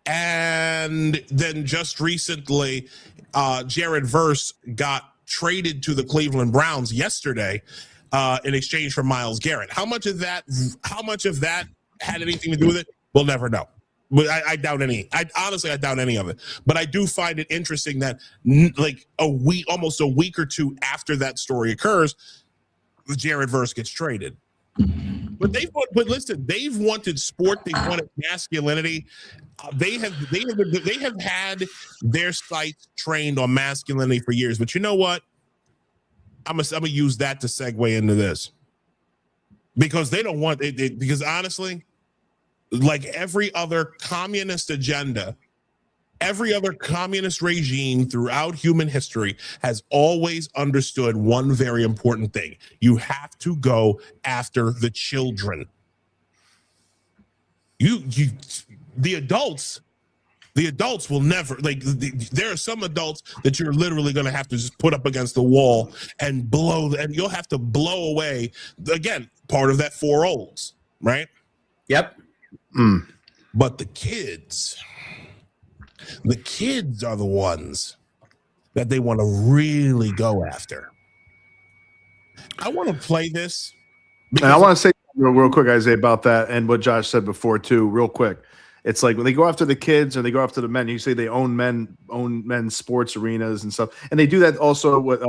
And then just recently, Jared Verse got traded to the Cleveland Browns yesterday in exchange for Myles Garrett. How much of that had anything to do with it? We'll never know. But I doubt any. I doubt any of it. But I do find it interesting that almost a week or two after that story occurs, Jared Verse gets traded. But listen, they've wanted sport. They wanted masculinity. They have had their sights trained on masculinity for years. But you know what? I'm gonna use that to segue into this, because they don't want it. Because honestly, like every other communist agenda, every other communist regime throughout human history has always understood one very important thing. You have to go after the children. The adults will never, there are some adults that you're literally going to have to just put up against the wall and you'll have to blow away, again, part of that four olds, right? Yep. But the kids are the ones that they want to really go after. I want to play this. And I want to say real quick, Isaiah, about that and what Josh said before too, real quick. It's like when they go after the kids or they go after the men, you say they own men's sports arenas and stuff. And they do that also with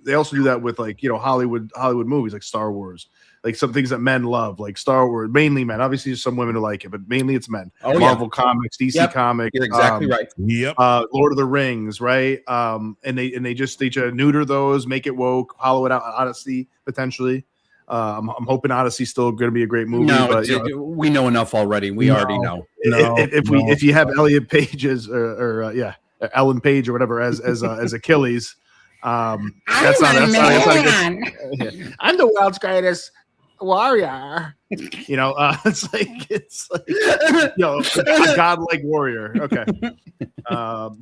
they also do that with Hollywood movies like Star Wars. Like some things that men love, like Star Wars, mainly men. Obviously, there's some women who like it, but mainly it's men. Marvel Comics, DC Comics. You're exactly right. Yep. Lord of the Rings, right? And they try to neuter those, make it woke, hollow it out. Odyssey potentially. I'm hoping Odyssey's still going to be a great movie. No, but we know enough already. We already know. If you have Elliot Page's or Ellen Page or whatever as Achilles, that's not a good. I'm the world's greatest warrior. It's like a godlike warrior. Okay. But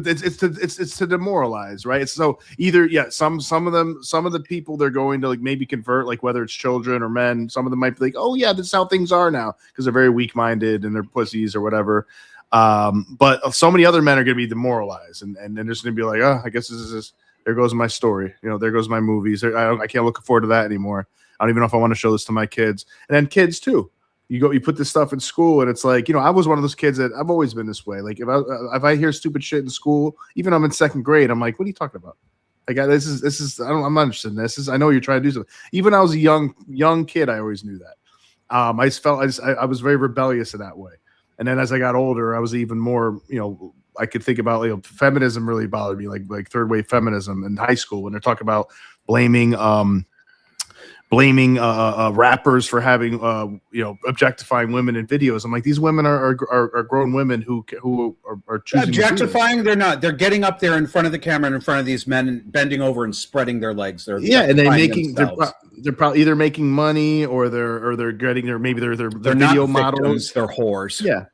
it's to demoralize, right? It's so either some of the people they're going to maybe convert, whether it's children or men. Some of them might be like, oh yeah, this is how things are now, because they're very weak-minded and they're pussies or whatever. But so many other men are going to be demoralized, and they're just going to be like, oh, I guess this is there goes my story. There goes my movies. I can't look forward to that anymore. I don't even know if I want to show this to my kids. And then kids too. you put this stuff in school, and it's like, I was one of those kids that I've always been this way. Like if I hear stupid shit in school, even I'm in second grade, I'm like, what are you talking about? Like this is I'm not interested in this. I know you're trying to do something. Even when I was a young kid, I always knew that. I just felt I was very rebellious in that way. And then as I got older, I was even more, I could think about, feminism really bothered me, like third wave feminism in high school when they're talking about blaming rappers for having objectifying women in videos. I'm like, these women are grown women who are choosing objectifying. They're not. They're getting up there in front of the camera and in front of these men and bending over and spreading their legs. They're and they're probably either making money or they're getting they're video models. They're whores. Yeah.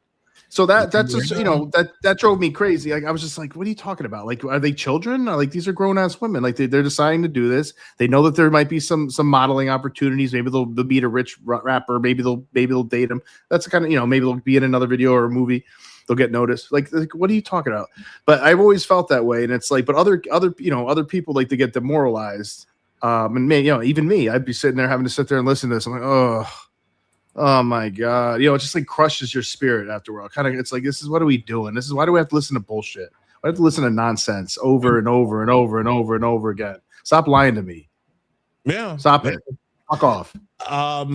So that's just, that drove me crazy. Like I was just like, what are you talking about? Like, are they children? Like these are grown ass women. Like they're deciding to do this. They know that there might be some modeling opportunities. Maybe they'll meet a rich rapper. Maybe they'll date him. That's the kind of, maybe they'll be in another video or a movie. They'll get noticed. Like what are you talking about? But I've always felt that way. And it's like, but other people like to get demoralized. And even me, I'd be sitting there having to sit there and listen to this. I'm like, oh my God. It just like crushes your spirit after a while. It's like, what are we doing? Why do we have to listen to bullshit? Why have to listen to nonsense over and over and over and over and over again? Stop lying to me. Yeah. Stop it. Fuck off.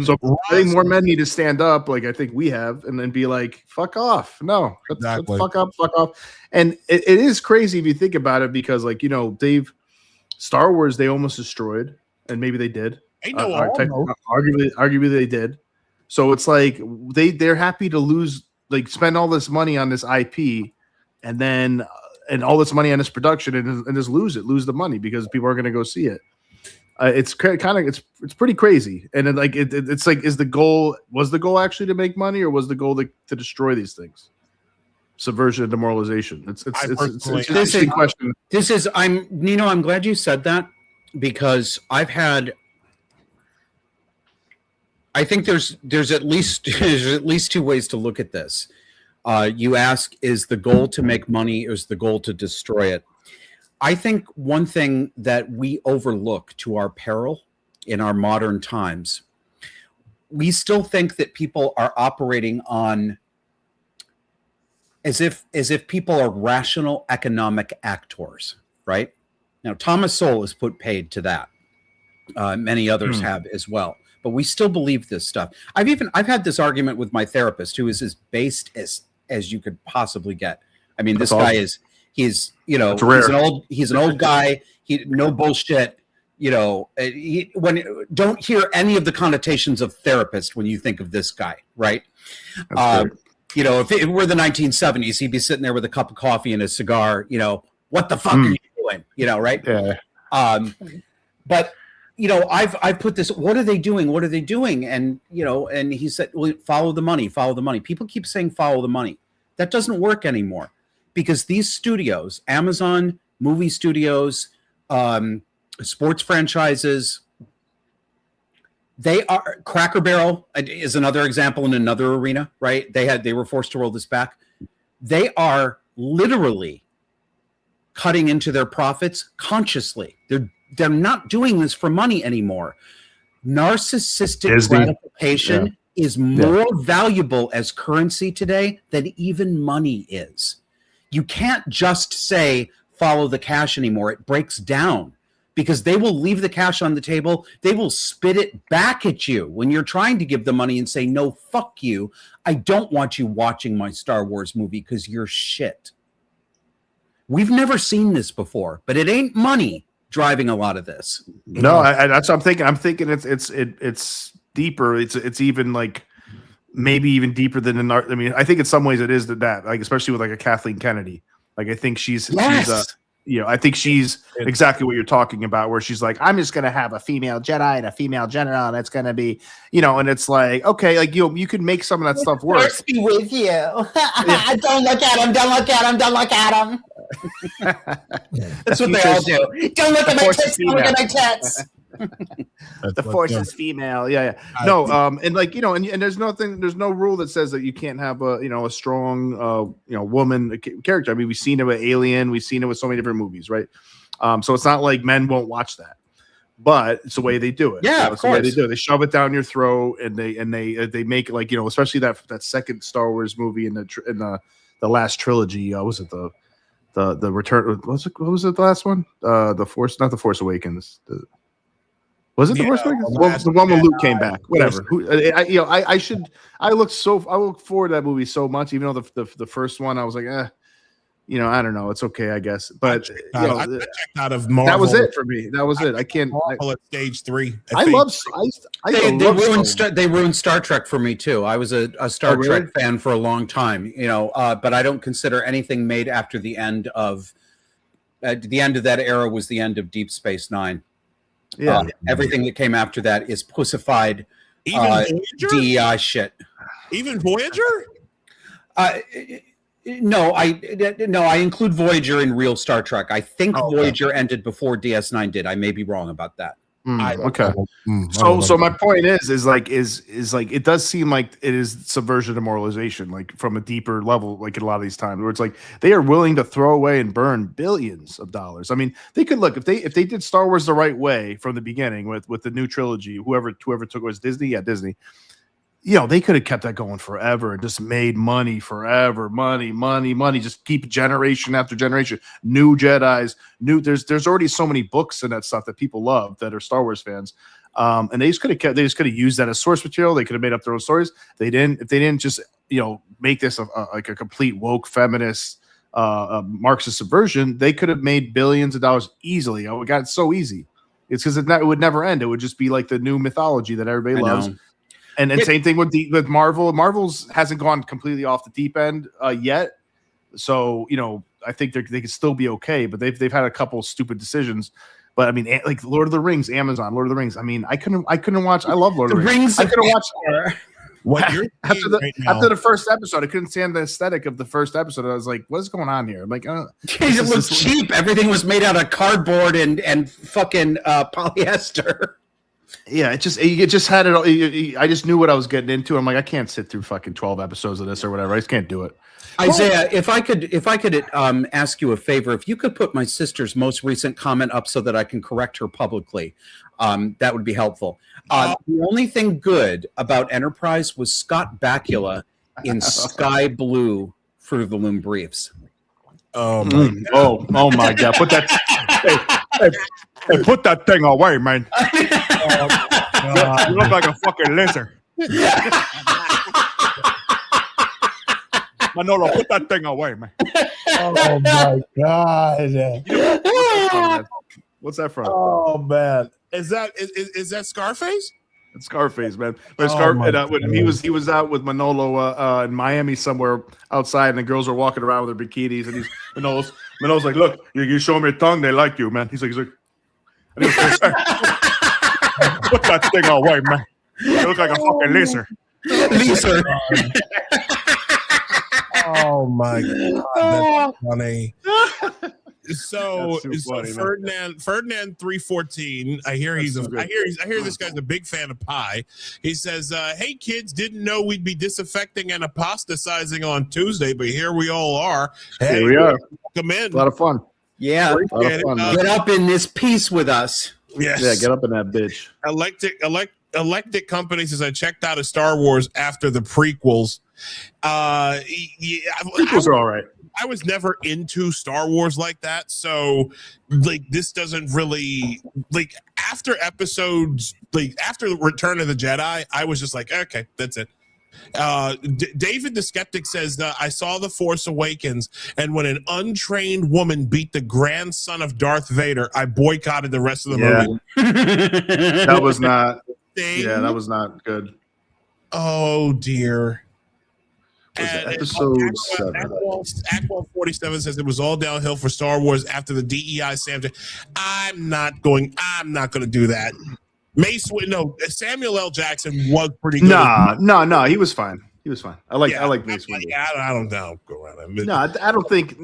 So I think more men need to stand up, like I think we have, and then be like, fuck off. No, exactly. Fuck off. And it is crazy if you think about it, because Star Wars, they almost destroyed, and maybe they did. Arguably they did. So it's like they're happy to lose, like spend all this money on this IP, and all this money on this production, and just lose the money because people are going to go see it. It's it's pretty crazy. And then it's like, was the goal actually to make money, or was the goal to destroy these things? Subversion and demoralization. It's an interesting question. I'm glad you said that, because I think there's at least two ways to look at this. You ask, is the goal to make money, or is the goal to destroy it? I think one thing that we overlook to our peril in our modern times, we still think that people are operating on as if people are rational economic actors, right? Now, Thomas Sowell has put paid to that. Many others have as well. But we still believe this stuff. I've had this argument with my therapist, who is as based as you could possibly get. I mean, this guy is he's an old guy. He no bullshit. Don't hear any of the connotations of therapist when you think of this guy, right? If it were the 1970s, he'd be sitting there with a cup of coffee and a cigar. What the fuck are you doing? Right? Yeah. But I've put this, what are they doing? What are they doing? And, and he said, well, follow the money. People keep saying, follow the money. That doesn't work anymore, because these studios, Amazon, movie studios, sports franchises, they are, Cracker Barrel is another example in another arena, right? They were forced to roll this back. They are literally cutting into their profits consciously. They're not doing this for money anymore. Narcissistic gratification is more valuable as currency today than even money is. You can't just say follow the cash anymore. It breaks down, because they will leave the cash on the table. They will spit it back at you when you're trying to give the money and say, no, fuck you. I don't want you watching my Star Wars movie because you're shit. We've never seen this before, but it ain't money driving a lot of this. No, that's what I'm thinking. I'm thinking it's deeper. It's even like maybe even deeper than the. I mean, I think in some ways it is that, like, especially with like a Kathleen Kennedy. Like I think she's I think she's exactly what you're talking about, where she's like, I'm just gonna have a female Jedi and a female general, and it's gonna be, and it's like, okay, like you could make some of that stuff work. Force be with you. Don't look at him. Don't look at him. Don't look at him. That's what they all do. Don't look at my tits. Don't look at my tits. The force is female. Yeah. No, and like, and there's no rule that says that you can't have a strong woman character. I mean, we've seen it with Alien, we've seen it with so many different movies, right? So it's not like men won't watch that. but it's the way they do it. Yeah, it's the way they do it. They shove it down your throat, and they make it like, you know, especially that second Star Wars movie in the last trilogy. Was it the Return? What was it? The last one? The Force, not the Force Awakens. Was it the Force Awakens? Well, the one when Luke came back. Whatever. I look forward to that movie so much, even though the first one I was like, you know, I don't know. It's okay, I guess. But I checked out of Marvel. That was it for me. That was it. I can't. Marvel at stage 3. They ruined Star Trek for me too. I was a Star Trek fan for a long time, you know, but I don't consider anything made after the end of that era was the end of Deep Space Nine. Yeah, everything that came after that is pussified DEI shit. Even Voyager? No, I include Voyager in real Star Trek. I think Voyager ended before DS9 did. I may be wrong about that. Okay. So my point is like it does seem like it is subversion and moralization, like from a deeper level, like a lot of these times where it's like they are willing to throw away and burn billions of dollars. I mean, they could look if they did Star Wars the right way from the beginning with the new trilogy, whoever took it was Disney, Disney. You know, they could have kept that going forever and just made money forever, money, just keep generation after generation, new Jedis, there's already so many books and that stuff that people love that are Star Wars fans. And they just could have used that as source material. They could have made up their own stories. If they didn't just, you know, make this like a complete woke feminist Marxist subversion, they could have made billions of dollars easily. Oh, it got so easy. It's because it would never end. It would just be like the new mythology that everybody loves. And same thing with Marvel. Marvel's hasn't gone completely off the deep end yet, so you know I think they could still be okay. But they've had a couple stupid decisions. But I mean, like Lord of the Rings, Amazon, Lord of the Rings. I mean, I couldn't watch. I love Lord of the Rings. I couldn't watch. What you're after the first episode, I couldn't stand the aesthetic of the first episode. I was like, "What's going on here?" I'm like, it looks cheap. Everything was made out of cardboard and fucking polyester. Yeah, it just had it all. I just knew what I was getting into. I'm like, I can't sit through fucking 12 episodes of this or whatever. I just can't do it. Isaiah, if I could ask you a favor, if you could put my sister's most recent comment up so that I can correct her publicly, that would be helpful. The only thing good about Enterprise was Scott Bakula in sky blue Fruit of the Loom briefs. Oh my God! Put that. Hey, put that thing away, man. You look like a fucking lizard. Manolo, put that thing away, man. Oh my God! What's that from? Oh man, is that Scarface? It's Scarface, man. When he was out with Manolo in Miami somewhere outside, and the girls were walking around with their bikinis, and Manolo's like, "Look, you show them your tongue, they like you, man." He's like, and he was like, "Put that thing away, man. You look like a fucking lizard." Lizard. Oh my God, that's funny. So funny, Ferdinand 314. I hear this guy's a big fan of pie. He says, "Hey kids, didn't know we'd be disaffecting and apostatizing on Tuesday, but here we all are. Hey, here we are. Welcome in. A lot of fun. Yeah, get up in this piece with us. Yes. Yeah, get up in that bitch. Electric Company says I checked out of Star Wars after the prequels. Prequels are all right. I was never into Star Wars like that, so like this doesn't really like after episodes like after Return of the Jedi, I was just like, okay, that's it. David the Skeptic says I saw The Force Awakens, and when an untrained woman beat the grandson of Darth Vader, I boycotted the rest of the movie. That was not. Yeah, that was not good. Oh dear. Episode 7. Aqua 47 says it was all downhill for Star Wars after the DEI Sam. I'm not going to do that. Samuel L. Jackson was pretty good. No, he was fine. I like Mace Windu. I don't know. Go around. No, I don't think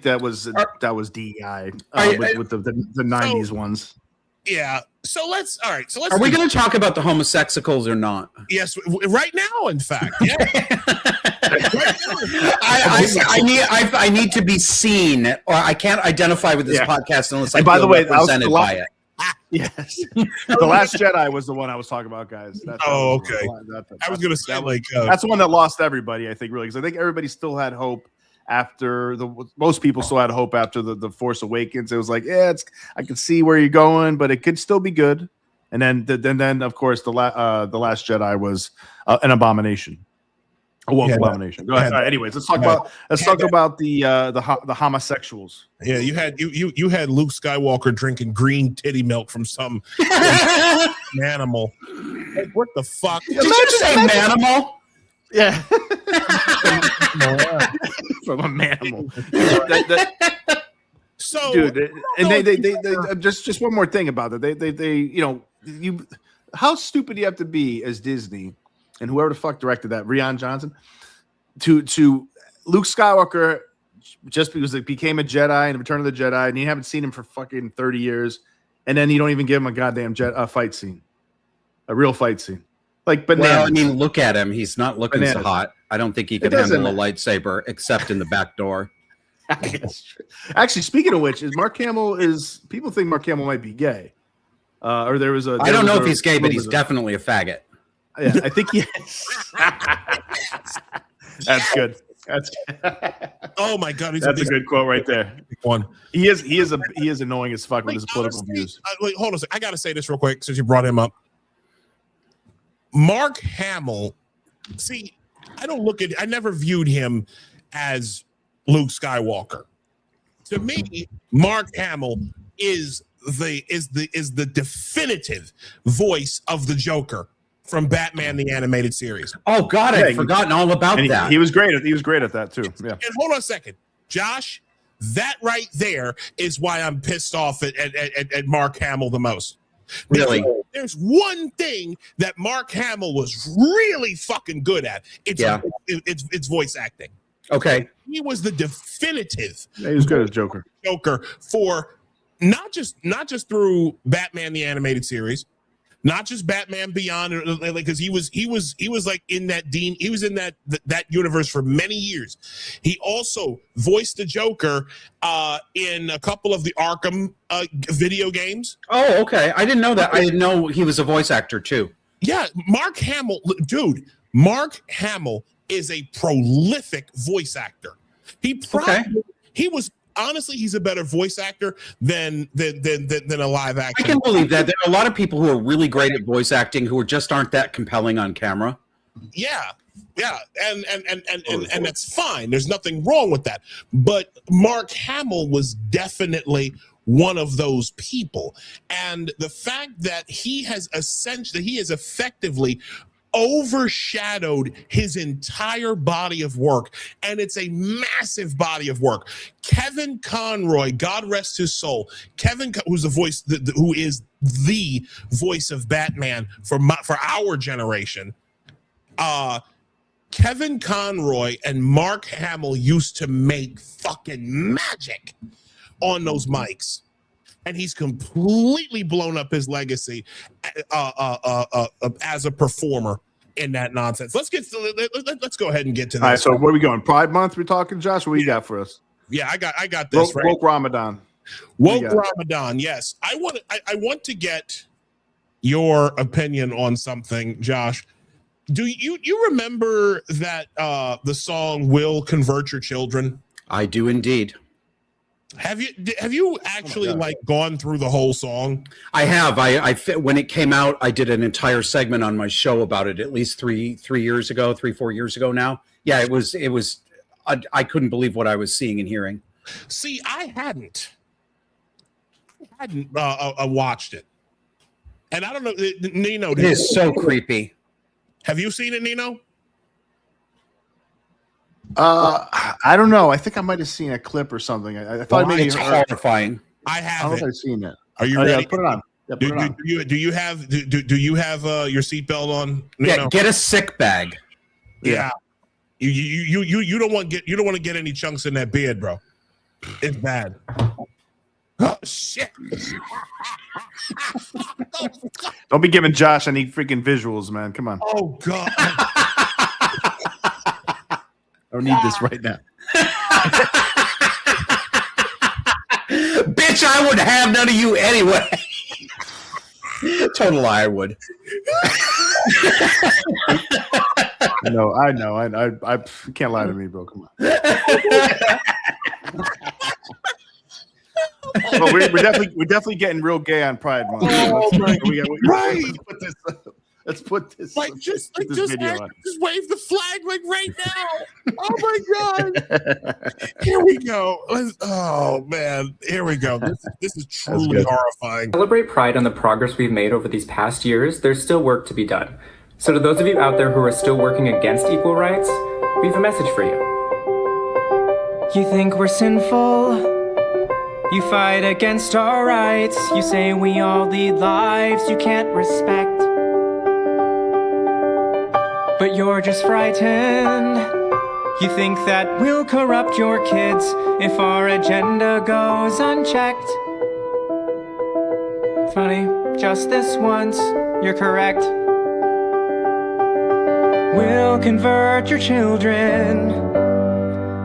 that was DEI with the 90s ones. Yeah. So let's. Are we going to talk about the homosexuals or not? Yes, right now. In fact, yeah. I need to be seen, or I can't identify with this podcast unless I feel represented by it. Yes. The Last Jedi was the one I was talking about, guys. Okay. I was gonna say that's the one that lost everybody, I think, really, because I think everybody still had hope after most people still had hope after the Force Awakens. It was like, yeah, I can see where you're going, but it could still be good. And then of course the Last Jedi was an abomination. A woke abomination. Go ahead. Anyways, let's talk about the homosexuals. Yeah, you had Luke Skywalker drinking green titty milk from some animal. Like, what the fuck? Did you say manimal? Yeah. From a manimal. So, dude, and they just one more thing about it. They how stupid you have to be as Disney and whoever the fuck directed that, Rian Johnson, to Luke Skywalker just because it became a Jedi in Return of the Jedi, and you haven't seen him for fucking 30 years, and then you don't even give him a goddamn fight scene, a real fight scene. Like bananas. Well, I mean, look at him. He's not looking so hot. I don't think he could handle a lightsaber except in the back door. Actually, speaking of which, people think Mark Hamill might be gay. Or there was a. I don't know if he's gay, but he's definitely a faggot. Yeah, I think he is. That's good. Oh my god, that's a good quote right there. One. He is annoying as fuck with his political views. Hold on a second. I gotta say this real quick since you brought him up. Mark Hamill. See, I never viewed him as Luke Skywalker. To me, Mark Hamill is the definitive voice of the Joker from Batman the Animated Series. Oh God, I'd forgotten all about that. He was great at that too. Yeah. And hold on a second, Josh. That right there is why I'm pissed off at Mark Hamill the most. Really? There's one thing that Mark Hamill was really fucking good at. It's voice acting. Okay. He was the definitive. Yeah, he was good as Joker for not just through Batman the Animated Series, not just Batman Beyond, because he was like in that he was in that universe for many years. He also voiced the Joker in a couple of the Arkham video games. Oh, okay. I didn't know that. I didn't know he was a voice actor too. Yeah, Mark Hamill, dude. Mark Hamill is a prolific voice actor. He was. Honestly, he's a better voice actor than a live action. I can believe that. There are a lot of people who are really great at voice acting who just aren't that compelling on camera. Yeah, and that's fine. There's nothing wrong with that. But Mark Hamill was definitely one of those people, and the fact that he has effectively overshadowed his entire body of work, and it's a massive body of work. Kevin Conroy, God rest his soul, who's the voice, who is the voice of Batman for our generation. Kevin Conroy and Mark Hamill used to make fucking magic on those mics. And he's completely blown up his legacy as a performer in that nonsense. Let's go ahead and get to this. All right, so where are we going? Pride Month? We're talking, Josh. What you got for us? Yeah, I got this. Woke Ramadan. Woke Ramadan. Yes, I want to get your opinion on something, Josh. Do you remember that the song "Will Convert Your Children"? I do indeed. Have you actually gone through the whole song? I have. I when it came out, I did an entire segment on my show about it at least 4 years ago now. Yeah, it was I couldn't believe what I was seeing and hearing. See, I hadn't watched it. And I don't know, Nino. It is so creepy. Have you seen it, Nino? I don't know. I think I might have seen a clip or something. I thought maybe it's horrifying. I haven't. I don't know if I've seen it. Are you ready? Yeah, put it on. Yeah, put it on. Do you have your seatbelt on? Yeah, get a sick bag. Yeah. You don't want to get any chunks in that beard, bro. It's bad. Oh shit. Don't be giving Josh any freaking visuals, man. Come on. Oh god. I don't need this right now. Bitch, I wouldn't have none of you anyway. Total lie, I would. No, I know. I you can't lie to me, bro. Come on. Well, we're definitely getting real gay on Pride Month. Right. Let's put this. Like just video on. Just wave the flag like right now. Oh my God! Here we go. Oh man, here we go. This is truly horrifying. Celebrate Pride on the progress we've made over these past years. There's still work to be done. So to those of you out there who are still working against equal rights, we have a message for you. You think we're sinful? You fight against our rights. You say we all lead lives you can't respect. But you're just frightened. You think that we'll corrupt your kids if our agenda goes unchecked. Funny, just this once, you're correct. We'll convert your children.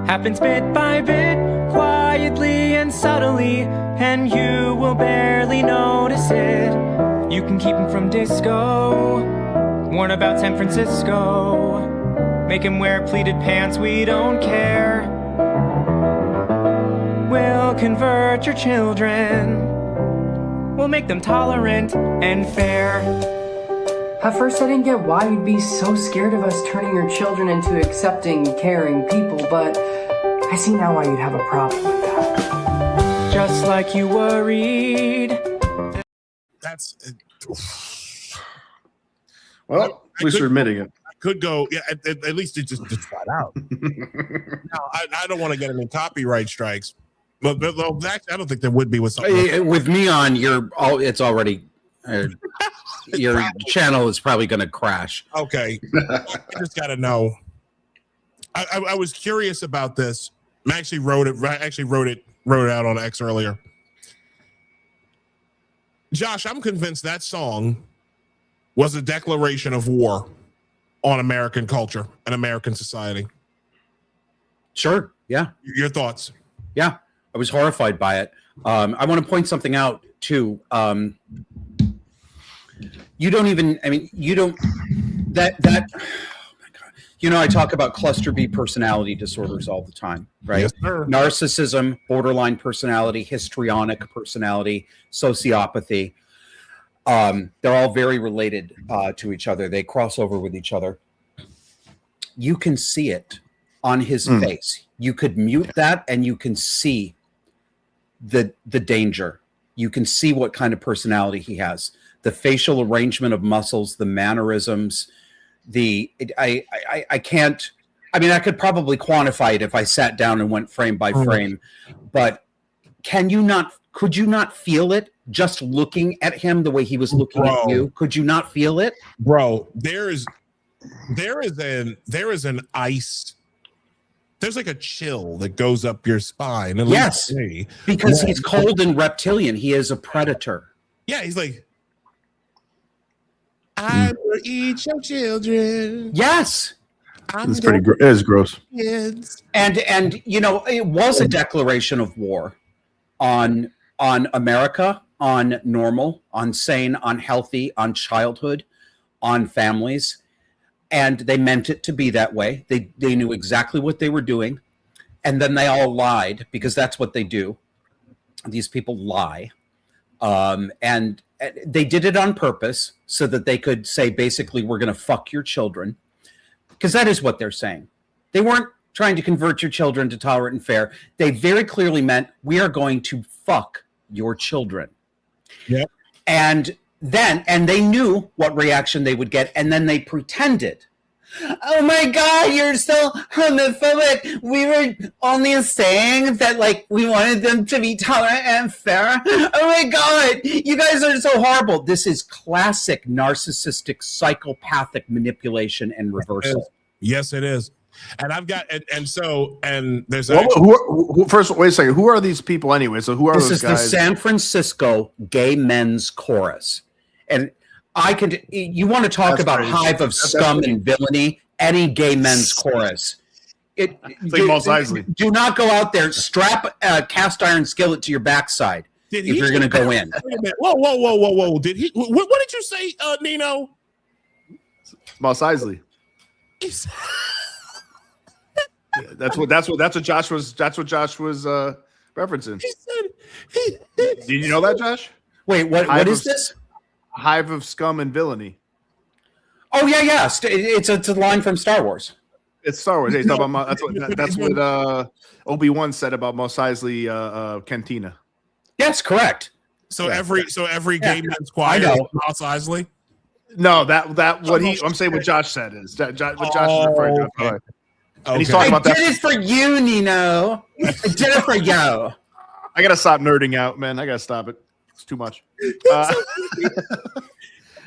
Happens bit by bit, quietly and subtly, and you will barely notice it. You can keep them from disco, warn about San Francisco, make him wear pleated pants, we don't care. We'll convert your children, we'll make them tolerant and fair. At first I didn't get why you'd be so scared of us turning your children into accepting, caring people, but I see now why you'd have a problem with that. Just like you worried. That's Well, at least you're admitting it. I could go. Yeah, at least it just flat out. No, I don't want to get any copyright strikes, but actually, I don't think there would be with something. With me on, it's already. Your channel is probably going to crash. Okay, I just got to know. I was curious about this. I actually wrote it out on X earlier. Josh, I'm convinced that song was a declaration of war on American culture and American society. Sure. Yeah. Your thoughts? Yeah, I was horrified by it. I want to point something out too. You don't even, I mean, you don't, that, oh my God. You know, I talk about cluster B personality disorders all the time, right? Yes, sir. Narcissism, borderline personality, histrionic personality, sociopathy. They're all very related to each other. They cross over with each other. You can see it on his face. You could mute that and you can see the danger. You can see what kind of personality he has. The facial arrangement of muscles, the mannerisms, I can't, I mean, I could probably quantify it if I sat down and went frame by frame, but could you not feel it just looking at him the way he was looking at you? Could you not feel it? Bro, there's an ice. There's like a chill that goes up your spine. Yes, because he's cold and reptilian. He is a predator. Yeah, he's like, I will eat your children. Yes. It's pretty it is gross. Kids. And you know, it was a declaration of war on America, on normal, on sane, on healthy, on childhood, on families. And they meant it to be that way. They knew exactly what they were doing. And then they all lied, because that's what they do. These people lie. And they did it on purpose so that they could say, basically, we're going to fuck your children. Because that is what they're saying. They weren't trying to convert your children to tolerant and fair. They very clearly meant, we are going to fuck your children. Yep. And they knew what reaction they would get, and then they pretended. Oh my God, you're so homophobic. We were only saying that, like, we wanted them to be tolerant and fair. Oh my God, you guys are so horrible. This is classic narcissistic, psychopathic manipulation and reversal. Yes, it is. And I've got, and there's first, wait a second. Who are these people anyway? So who are those guys? This is the San Francisco Gay Men's Chorus. And you want to talk about hive of scum and villainy, any Gay Men's Chorus. Like Mos Eisley. Do not go out there, strap a cast iron skillet to your backside. Did if you're going to go in. Wait a minute. Whoa. Did he? What did you say, Nino? Mos Eisley. Yeah, that's what Josh was referencing. He said. Did you know that, Josh? Wait, what is this? Hive of scum and villainy. Oh yeah. It's a line from Star Wars. It's Star Wars. Hey, that's what Obi-Wan said about Mos Eisley Cantina. Yes, correct. So every gay man's choir I is know. Mos Eisley. No, I'm saying what Josh said is what Josh is referring to. Okay. And he's talking about I that. did it for you, Nino. I did it for you. I gotta stop nerding out, man. I gotta stop it. It's too much.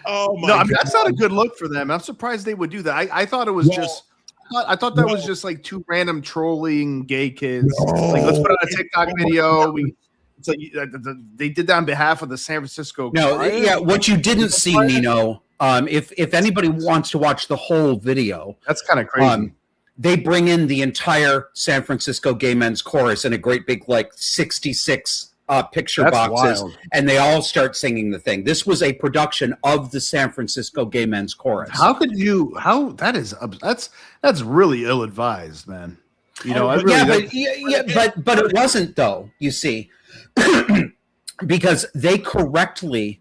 Oh my! No, I mean, that's not a good look for them. I'm surprised they would do that. I thought it was I thought that was just like two random trolling gay kids. Like, let's put out a TikTok video. It's like they did that on behalf of the San Francisco. No, Choir. yeah. What you didn't see, Nino. If anybody wants to watch the whole video, That's kind of crazy. they bring in the entire San Francisco Gay Men's Chorus in a great big 66 picture That's boxes, wild. and they all start singing the thing. This was a production of the San Francisco Gay Men's Chorus. That's really ill advised, man. You know, but it wasn't though. You see, because they correctly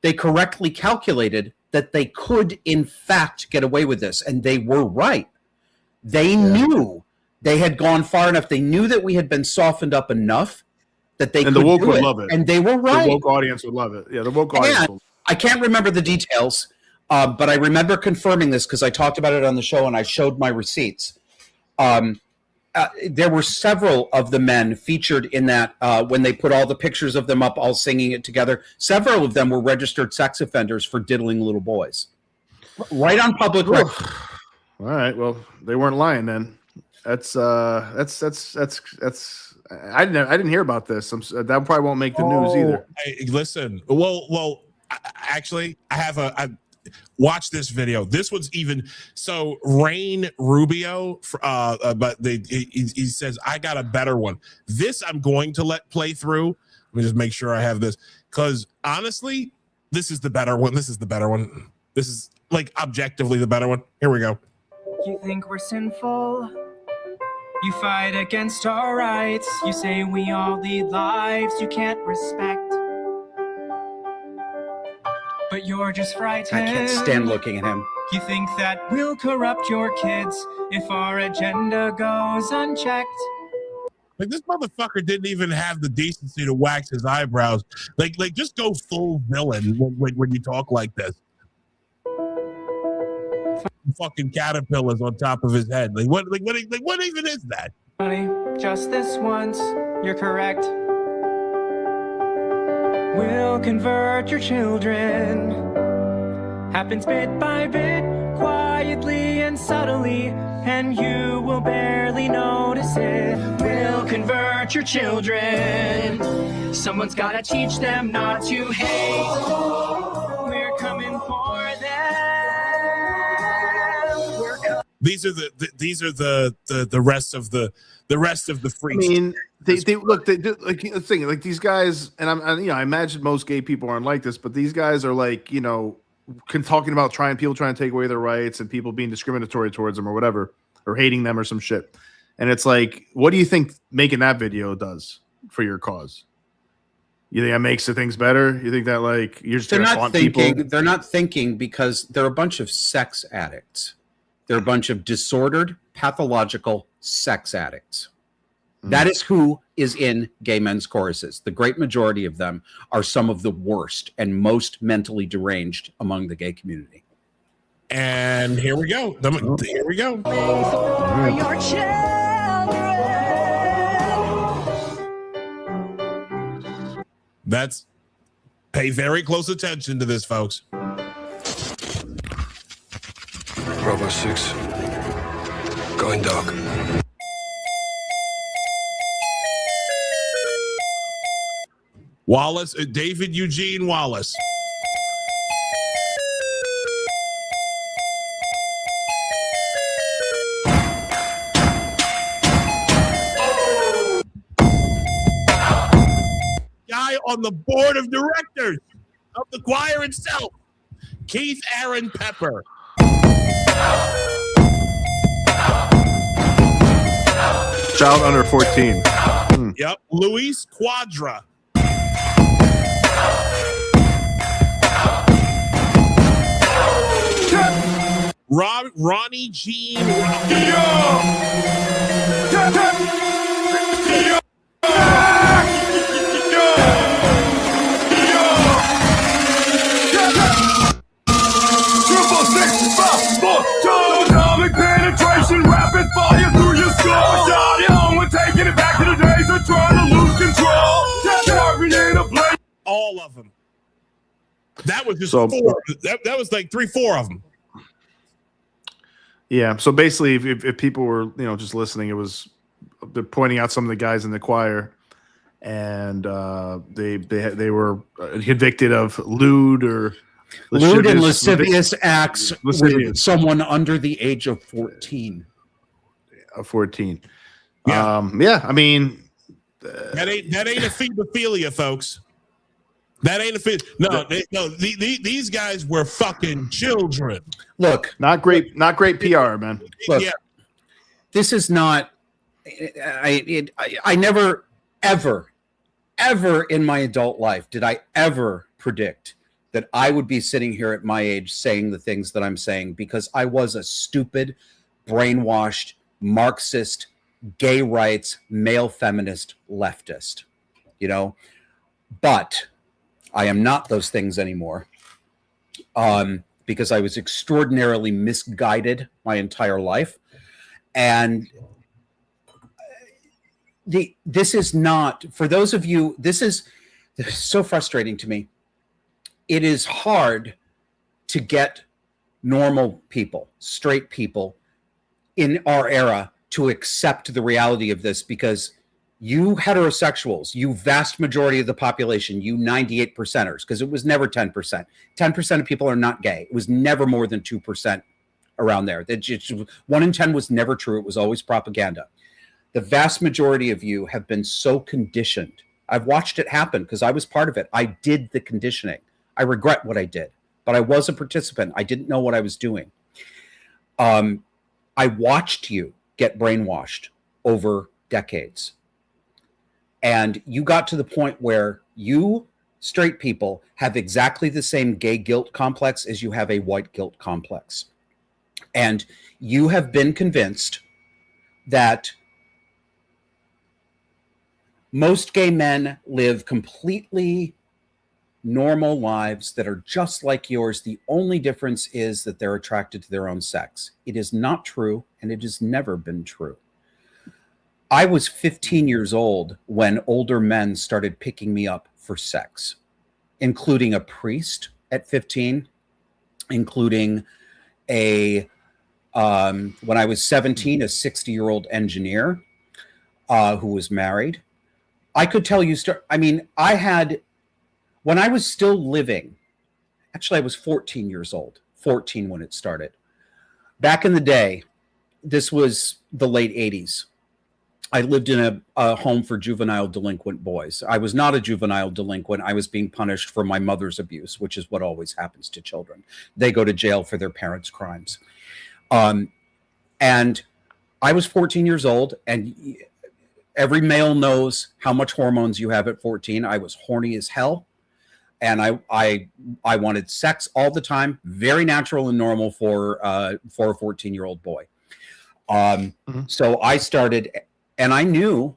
calculated that they could in fact get away with this, and they were right. They knew they had gone far enough. They knew that we had been softened up enough that they and could the woke do would it, love it, and they were right. The woke audience would love it. Yeah, the woke audience. I can't remember the details, but I remember confirming this because I talked about it on the show and I showed my receipts. There were several of the men featured in that when they put all the pictures of them up, all singing it together. Several of them were registered sex offenders for diddling little boys, right on public record. All right, well, they weren't lying then. That's I didn't hear about this. That probably won't make the news either. Hey, listen. Well. Actually, I watch this video. This one's even so. Rain Rubio, but he says I got a better one. This I'm going to let play through. Let me just make sure I have this because honestly, this is the better one. This is the better one. This is like objectively the better one. Here we go. You think we're sinful? You fight against our rights. You say we all lead lives you can't respect. But you're just frightened. I can't stand looking at him. You think that we'll corrupt your kids if our agenda goes unchecked. Like this motherfucker didn't even have the decency to wax his eyebrows. Like just go full villain when you talk like this. Fucking caterpillars on top of his head. What even is that? Honey, just this once, you're correct. We'll convert your children. Happens bit by bit, quietly and subtly, and you will barely notice it. We'll convert your children. Someone's gotta teach them not to hate. We're coming for them. These are the rest of the freaks. I mean, they look. They do like the thing. Like these guys, and I imagine most gay people aren't like this, but these guys are like, talking about people trying to take away their rights and people being discriminatory towards them or whatever, or hating them or some shit. And it's like, what do you think making that video does for your cause? You think that makes the things better? You think that you're just They're gonna not taunt thinking. people? They're not thinking because they're a bunch of sex addicts. They're a bunch of disordered, pathological sex addicts. That is who is in gay men's choruses. The great majority of them are some of the worst and most mentally deranged among the gay community. And here we go. Here we go. For your children. That's pay very close attention to this, folks. Bravo 6. Going dark. Wallace, David Eugene Wallace. Guy on the board of directors of the choir itself, Keith Aaron Pepper. Child under 14. Yep, Luis Quadra. Ronnie Jean. Atomic penetration, rapid fire through your skull. Shot young, we're taking it back to the days of trying to lose control. Terminator blade. All of them. That was just So- four. That was like 3-4 of them. Yeah. So basically, if people were just listening, it was they're pointing out some of the guys in the choir, and they were convicted of lewd and lascivious acts lascivious. with someone under the age of 14. 14. Yeah. Yeah. I mean, That ain't a pedophilia, folks. That ain't a no. These guys were fucking children. Look, not great PR, man. Look, Yeah. this is not. I never, ever in my adult life did I ever predict that I would be sitting here at my age saying the things that I'm saying, because I was a stupid, brainwashed, Marxist, gay rights, male feminist, leftist. But I am not those things anymore, because I was extraordinarily misguided my entire life. And this is not, for those of you, this is so frustrating to me. It is hard to get normal people, straight people in our era to accept the reality of this, because you heterosexuals, you vast majority of the population, you 98%ers, because it was never 10%. 10% of people are not gay. It was never more than 2% around there. 1 in 10 was never true. It was always propaganda. The vast majority of you have been so conditioned. I've watched it happen because I was part of it. I did the conditioning. I regret what I did, but I was a participant. I didn't know what I was doing. I watched you get brainwashed over decades. And you got to the point where you straight people have exactly the same gay guilt complex as you have a white guilt complex. And you have been convinced that most gay men live completely normal lives that are just like yours. The only difference is that they're attracted to their own sex. It is not true, and it has never been true. I was 15 years old when older men started picking me up for sex, including a priest at 15, including when I was 17, a 60-year-old engineer who was married. I could tell you, when I was still living, actually I was 14 years old, 14 when it started. Back in the day, this was the late 80s. I lived in a home for juvenile delinquent boys. I was not a juvenile delinquent. I was being punished for my mother's abuse, which is what always happens to children. They go to jail for their parents' crimes. And I was 14 years old, and every male knows how much hormones you have at 14. I was horny as hell, and I wanted sex all the time. Very natural and normal for a 14-year-old boy. So I started. And I knew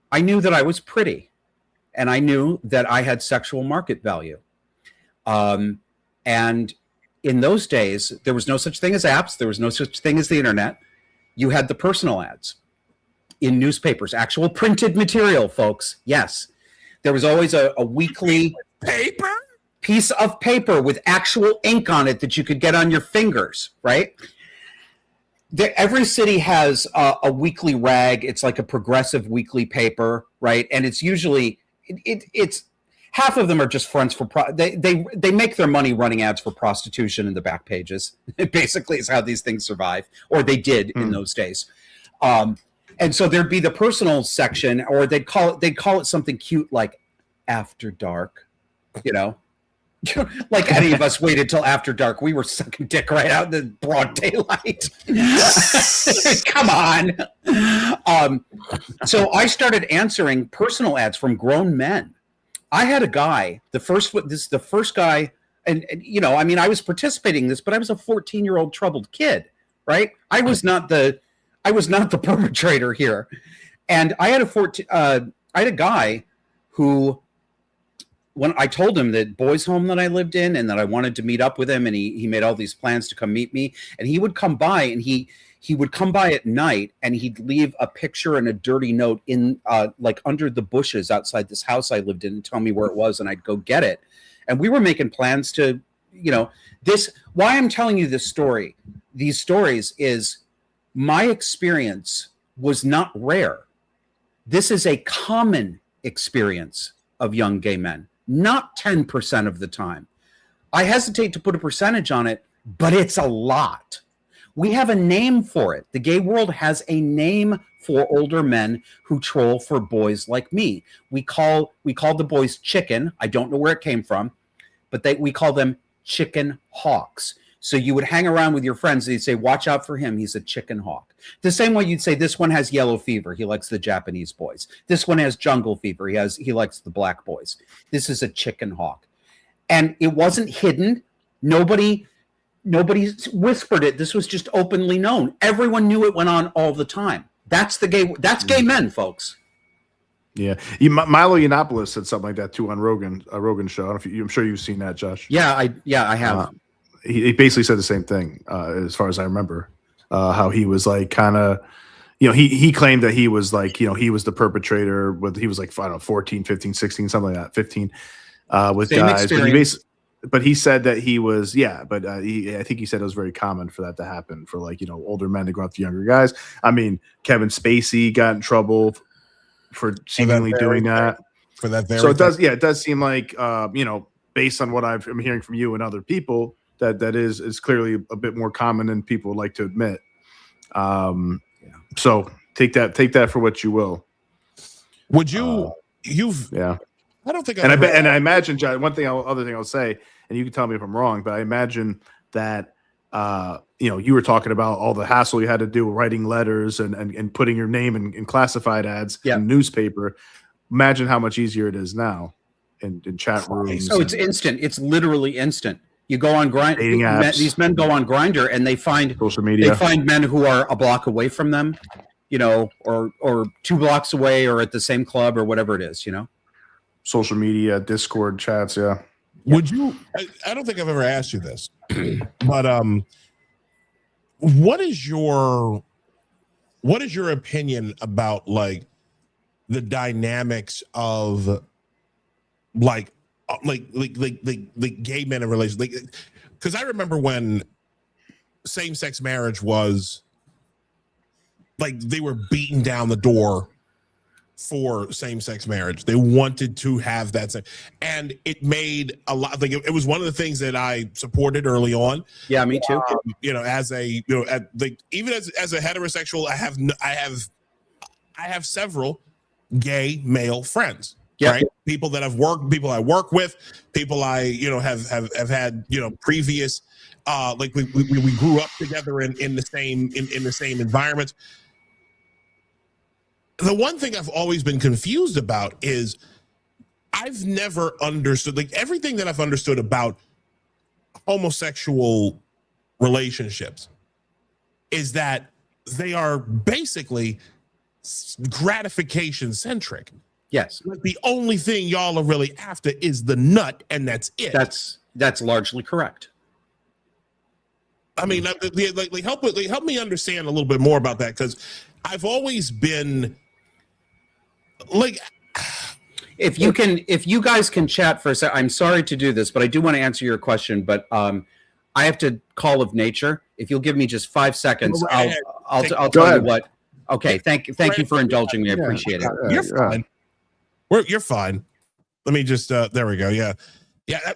that I was pretty, and I knew that I had sexual market value. And in those days, there was no such thing as apps. There was no such thing as the internet. You had the personal ads in newspapers, actual printed material, folks. Yes. There was always a weekly piece of paper with actual ink on it that you could get on your fingers, right? Every city has a weekly rag. It's like a progressive weekly paper, right? And it's usually it's half of them are just fronts for they make their money running ads for prostitution in the back pages. It basically is how these things survive, or they did in those days. And so there'd be the personal section, or they'd call it something cute like after dark, you know. Like any of us waited till after dark. We were sucking dick right out in the broad daylight. Come on. So I started answering personal ads from grown men. I had a guy, the first guy, and you know, I mean, I was participating in this, but I was a 14-year-old troubled kid, right? I was not the perpetrator here. And I had a guy who, when I told him that boys' home that I lived in and that I wanted to meet up with him, and he made all these plans to come meet me, and he would come by, and he would come by at night, and he'd leave a picture and a dirty note in like under the bushes outside this house I lived in and tell me where it was, and I'd go get it. And we were making plans to, you know, why I'm telling you these stories is my experience was not rare. This is a common experience of young gay men. Not 10% of the time. I hesitate to put a percentage on it, but it's a lot. We have a name for it. The gay world has a name for older men who troll for boys like me. We call the boys chicken. I don't know where it came from, but we call them chicken hawks. So you would hang around with your friends and you'd say, watch out for him. He's a chicken hawk. The same way you'd say, this one has yellow fever. He likes the Japanese boys. This one has jungle fever. He likes the black boys. This is a chicken hawk. And it wasn't hidden. Nobody whispered it. This was just openly known. Everyone knew it went on all the time. That's gay men, folks. Yeah. Milo Yiannopoulos said something like that too on a Rogan show. I don't know if I'm sure you've seen that, Josh. Yeah, I have. He basically said the same thing, as far as I remember, how he was like kind of, you know, he claimed that he was like, you know, he was the perpetrator he was like, I don't know, 14, 15, 16, something like that, 15 with same guys. Experience. But he said that he was, I think he said it was very common for that to happen for, like, you know, older men to go after younger guys. I mean, Kevin Spacey got in trouble for seemingly doing that. For that very so it does seem like, you know, based on what I'm hearing from you and other people, that is clearly a bit more common than people would like to admit. So take that for what you will. Would you? I don't think. I imagine, John. Other thing I'll say, and you can tell me if I'm wrong, but I imagine that you know, you were talking about all the hassle you had to do writing letters and putting your name in classified ads in newspaper. Imagine how much easier it is now in chat rooms. So it's instant. It's literally instant. You go on Grindr. These men go on Grindr and they find social media. They find men who are a block away from them, you know, or 2 blocks away, or at the same club, or whatever it is, you know. Social media, Discord chats, yeah. Would you? I don't think I've ever asked you this, but what is your opinion about like the dynamics of like gay men in relations? Like, because I remember when same-sex marriage was like, they were beating down the door for same-sex marriage. They wanted to have that, and it made a lot. Like, it was one of the things that I supported early on. Yeah, me too. You know, as a, you know, even as a heterosexual, I have several gay male friends. Yeah. Right, people I work with, people I, you know, have had, you know, previous, like we grew up together in the same environment. The one thing I've always been confused about is I've never understood, like, everything that I've understood about homosexual relationships is that they are basically gratification centric. Yes. Like, the only thing y'all are really after is the nut, and that's it. That's largely correct. I mean, help me understand a little bit more about that, because I've always been like, if you guys can chat for a second. I'm sorry to do this, but I do want to answer your question. But I have to call of nature. If you'll give me just 5 seconds, I'll tell you what. Okay, thank you for indulging me. I appreciate it. You're fine. You're fine. Let me just there we go. Yeah.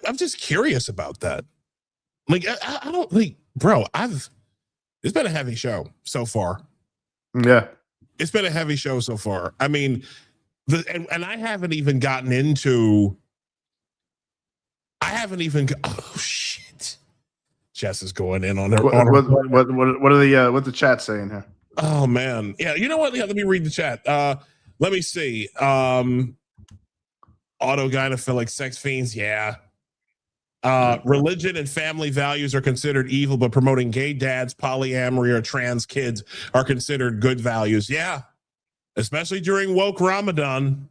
I'm just curious about that. Like, I don't like, bro. It's been a heavy show so far. Yeah, it's been a heavy show so far. I mean, and I haven't even gotten into. Oh shit! Jess is going in on her. What are the what the chat saying here? Oh man, yeah. You know what? Yeah, let me read the chat. Let me see. Autogynephilic sex fiends. Yeah. Religion and family values are considered evil, but promoting gay dads, polyamory, or trans kids are considered good values. Yeah, especially during woke Ramadan.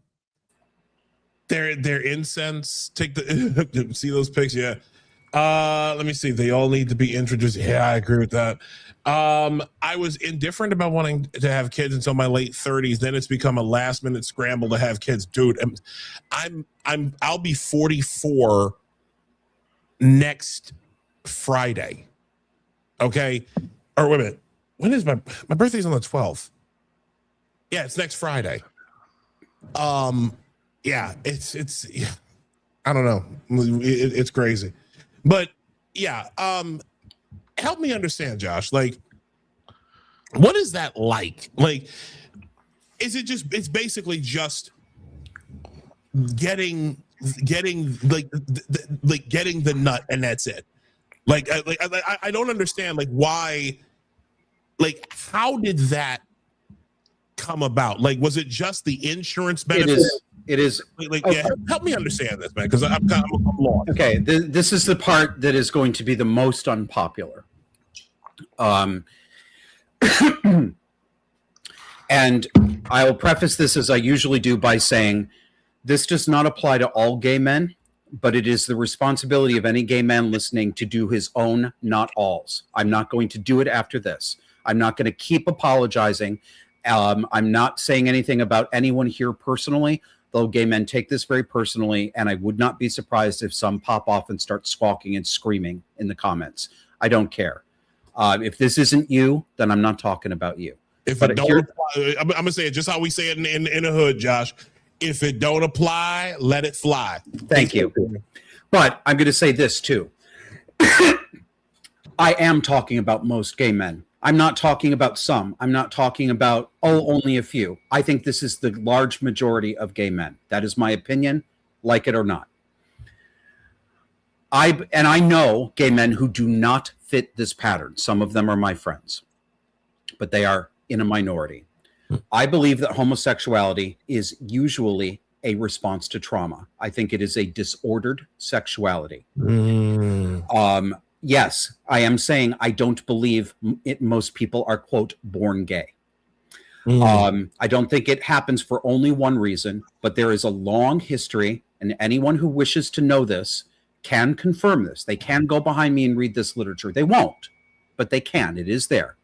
Their incense. Take the see those pics. Yeah. Let me see. They all need to be introduced. Yeah, I agree with that. I was indifferent about wanting to have kids until my late 30s. Then it's become a last minute scramble to have kids, dude. I'll be 44 next Friday. Okay. Or wait a minute. When is my birthday's on the 12th? Yeah, it's next Friday. Yeah, it's yeah, I don't know. It's crazy. But yeah, help me understand, Josh. Like, what is that like? Like, is it just? It's basically just getting like getting the nut, and that's it. I don't understand. Like, why? Like, how did that come about? Like, was it just the insurance benefit? It is. Like, yeah, help me understand this, man, because I'm lost. Okay, this is the part that is going to be the most unpopular. And I will preface this as I usually do by saying this does not apply to all gay men, but it is the responsibility of any gay man listening to do his own, not all's. I'm not going to do it after this. I'm not going to keep apologizing. I'm not saying anything about anyone here personally, though gay men take this very personally, and I would not be surprised if some pop off and start squawking and screaming in the comments. I don't care. If this isn't you, then I'm not talking about you. If it don't apply, I'm gonna say it just how we say it in the hood, Josh. If it don't apply, let it fly. Thank you. But I'm going to say this too. I am talking about most gay men. I'm not talking about some. I'm not talking about, only a few. I think this is the large majority of gay men. That is my opinion, like it or not. I know gay men who do not fit this pattern. Some of them are my friends, but they are in a minority. I believe that homosexuality is usually a response to trauma. I think it is a disordered sexuality. Yes, I am saying I don't believe most people are, quote, born gay. I don't think it happens for only one reason, but there is a long history, and anyone who wishes to know this can confirm this. They can go behind me and read this literature. They won't, but they can. It is there.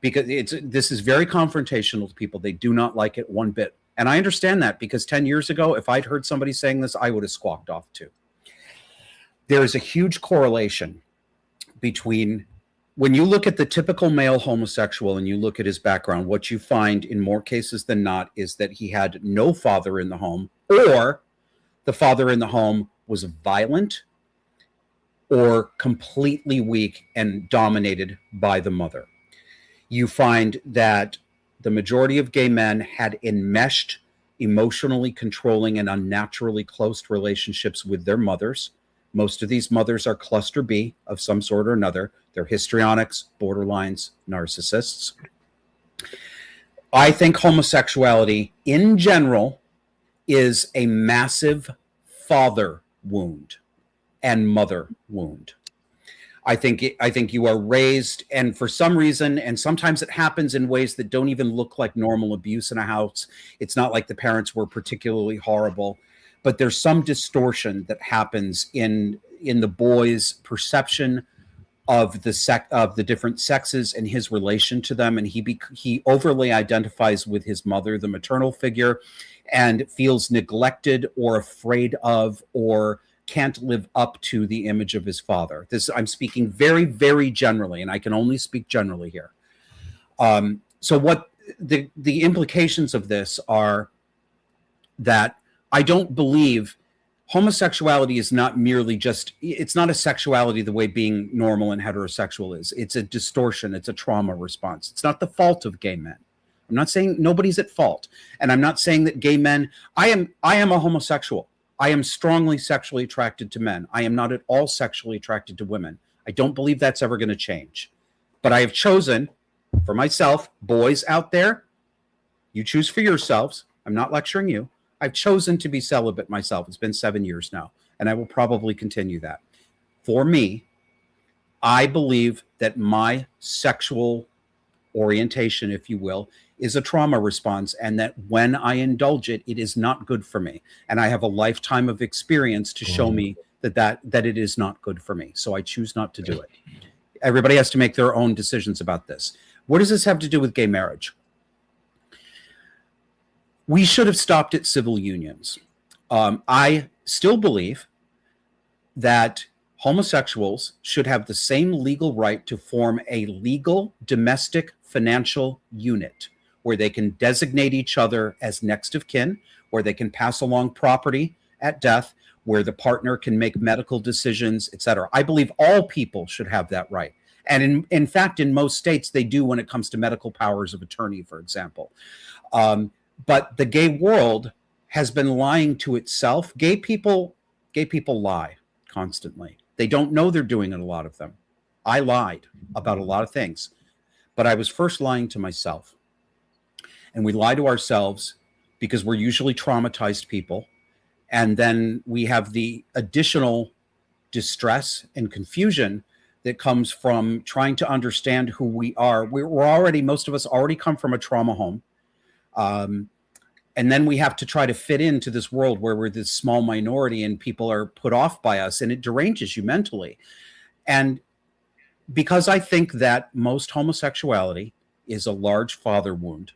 Because this is very confrontational to people. They do not like it one bit. And I understand that, because 10 years ago, if I'd heard somebody saying this, I would have squawked off too. There is a huge correlation between when you look at the typical male homosexual and you look at his background, what you find in more cases than not is that he had no father in the home, or the father in the home was violent or completely weak and dominated by the mother. You find that the majority of gay men had enmeshed, emotionally controlling, and unnaturally close relationships with their mothers. Most of these mothers are cluster B of some sort or another. They're histrionics, borderlines, narcissists. I think homosexuality in general is a massive father wound and mother wound. I think you are raised, and for some reason, and sometimes it happens in ways that don't even look like normal abuse in a house. It's not like the parents were particularly horrible, but there's some distortion that happens in the boy's perception of the different sexes and his relation to them, and he overly identifies with his mother, the maternal figure, and feels neglected or afraid of or can't live up to the image of his father. I'm speaking very, very generally, and I can only speak generally here. So what the implications of this are that I don't believe homosexuality is not merely it's not a sexuality the way being normal and heterosexual is. It's a distortion. It's a trauma response. It's not the fault of gay men. I'm not saying nobody's at fault. And I'm not saying that gay men, I am a homosexual. I am strongly sexually attracted to men. I am not at all sexually attracted to women. I don't believe that's ever going to change. But I have chosen for myself, boys out there, you choose for yourselves. I'm not lecturing you. I've chosen to be celibate myself. It's been 7 years now, and I will probably continue that. For me, I believe that my sexual orientation, if you will, is a trauma response, and that when I indulge it, it is not good for me. And I have a lifetime of experience to show me that it is not good for me. So I choose not to do it. Everybody has to make their own decisions about this. What does this have to do with gay marriage? We should have stopped at civil unions. I still believe that homosexuals should have the same legal right to form a legal domestic financial unit where they can designate each other as next of kin, where they can pass along property at death, where the partner can make medical decisions, etc. I believe all people should have that right. And in fact, in most states, they do when it comes to medical powers of attorney, for example. But the gay world has been lying to itself. Gay people lie constantly. They don't know they're doing it, a lot of them. I lied about a lot of things, but I was first lying to myself. And we lie to ourselves because we're usually traumatized people. And then we have the additional distress and confusion that comes from trying to understand who we are. Most of us already come from a trauma home. And then we have to try to fit into this world where we're this small minority and people are put off by us, and it deranges you mentally. And because I think that most homosexuality is a large father wound,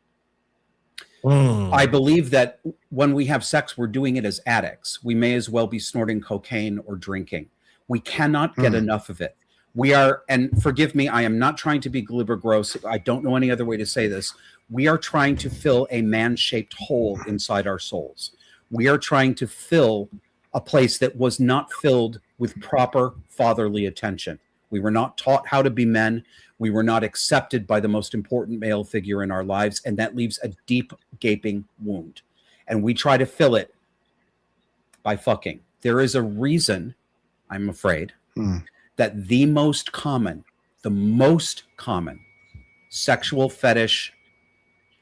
I believe that when we have sex, we're doing it as addicts. We may as well be snorting cocaine or drinking. We cannot get enough of it. We are, and forgive me, I am not trying to be glib or gross. I don't know any other way to say this. We are trying to fill a man-shaped hole inside our souls. We are trying to fill a place that was not filled with proper fatherly attention. We were not taught how to be men. We were not accepted by the most important male figure in our lives, and that leaves a deep, gaping wound. And we try to fill it by fucking. There is a reason, I'm afraid, that the most common sexual fetish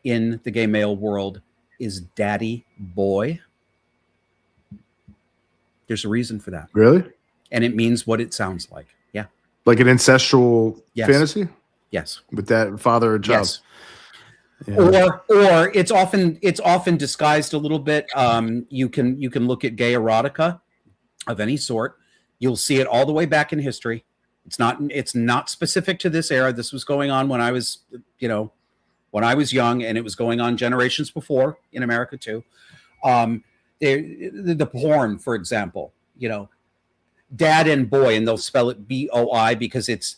in the gay male world is daddy boy. There's a reason for that. Really? And it means what it sounds like. Yeah. Like an incestual fantasy? Yes. With that father and child. Yes. Yeah. Or it's often disguised a little bit. You can look at gay erotica of any sort. You'll see it all the way back in history. It's not specific to this era. This was going on when I was young, and it was going on generations before in America too. The porn, for example, dad and boy, and they'll spell it BOI because it's,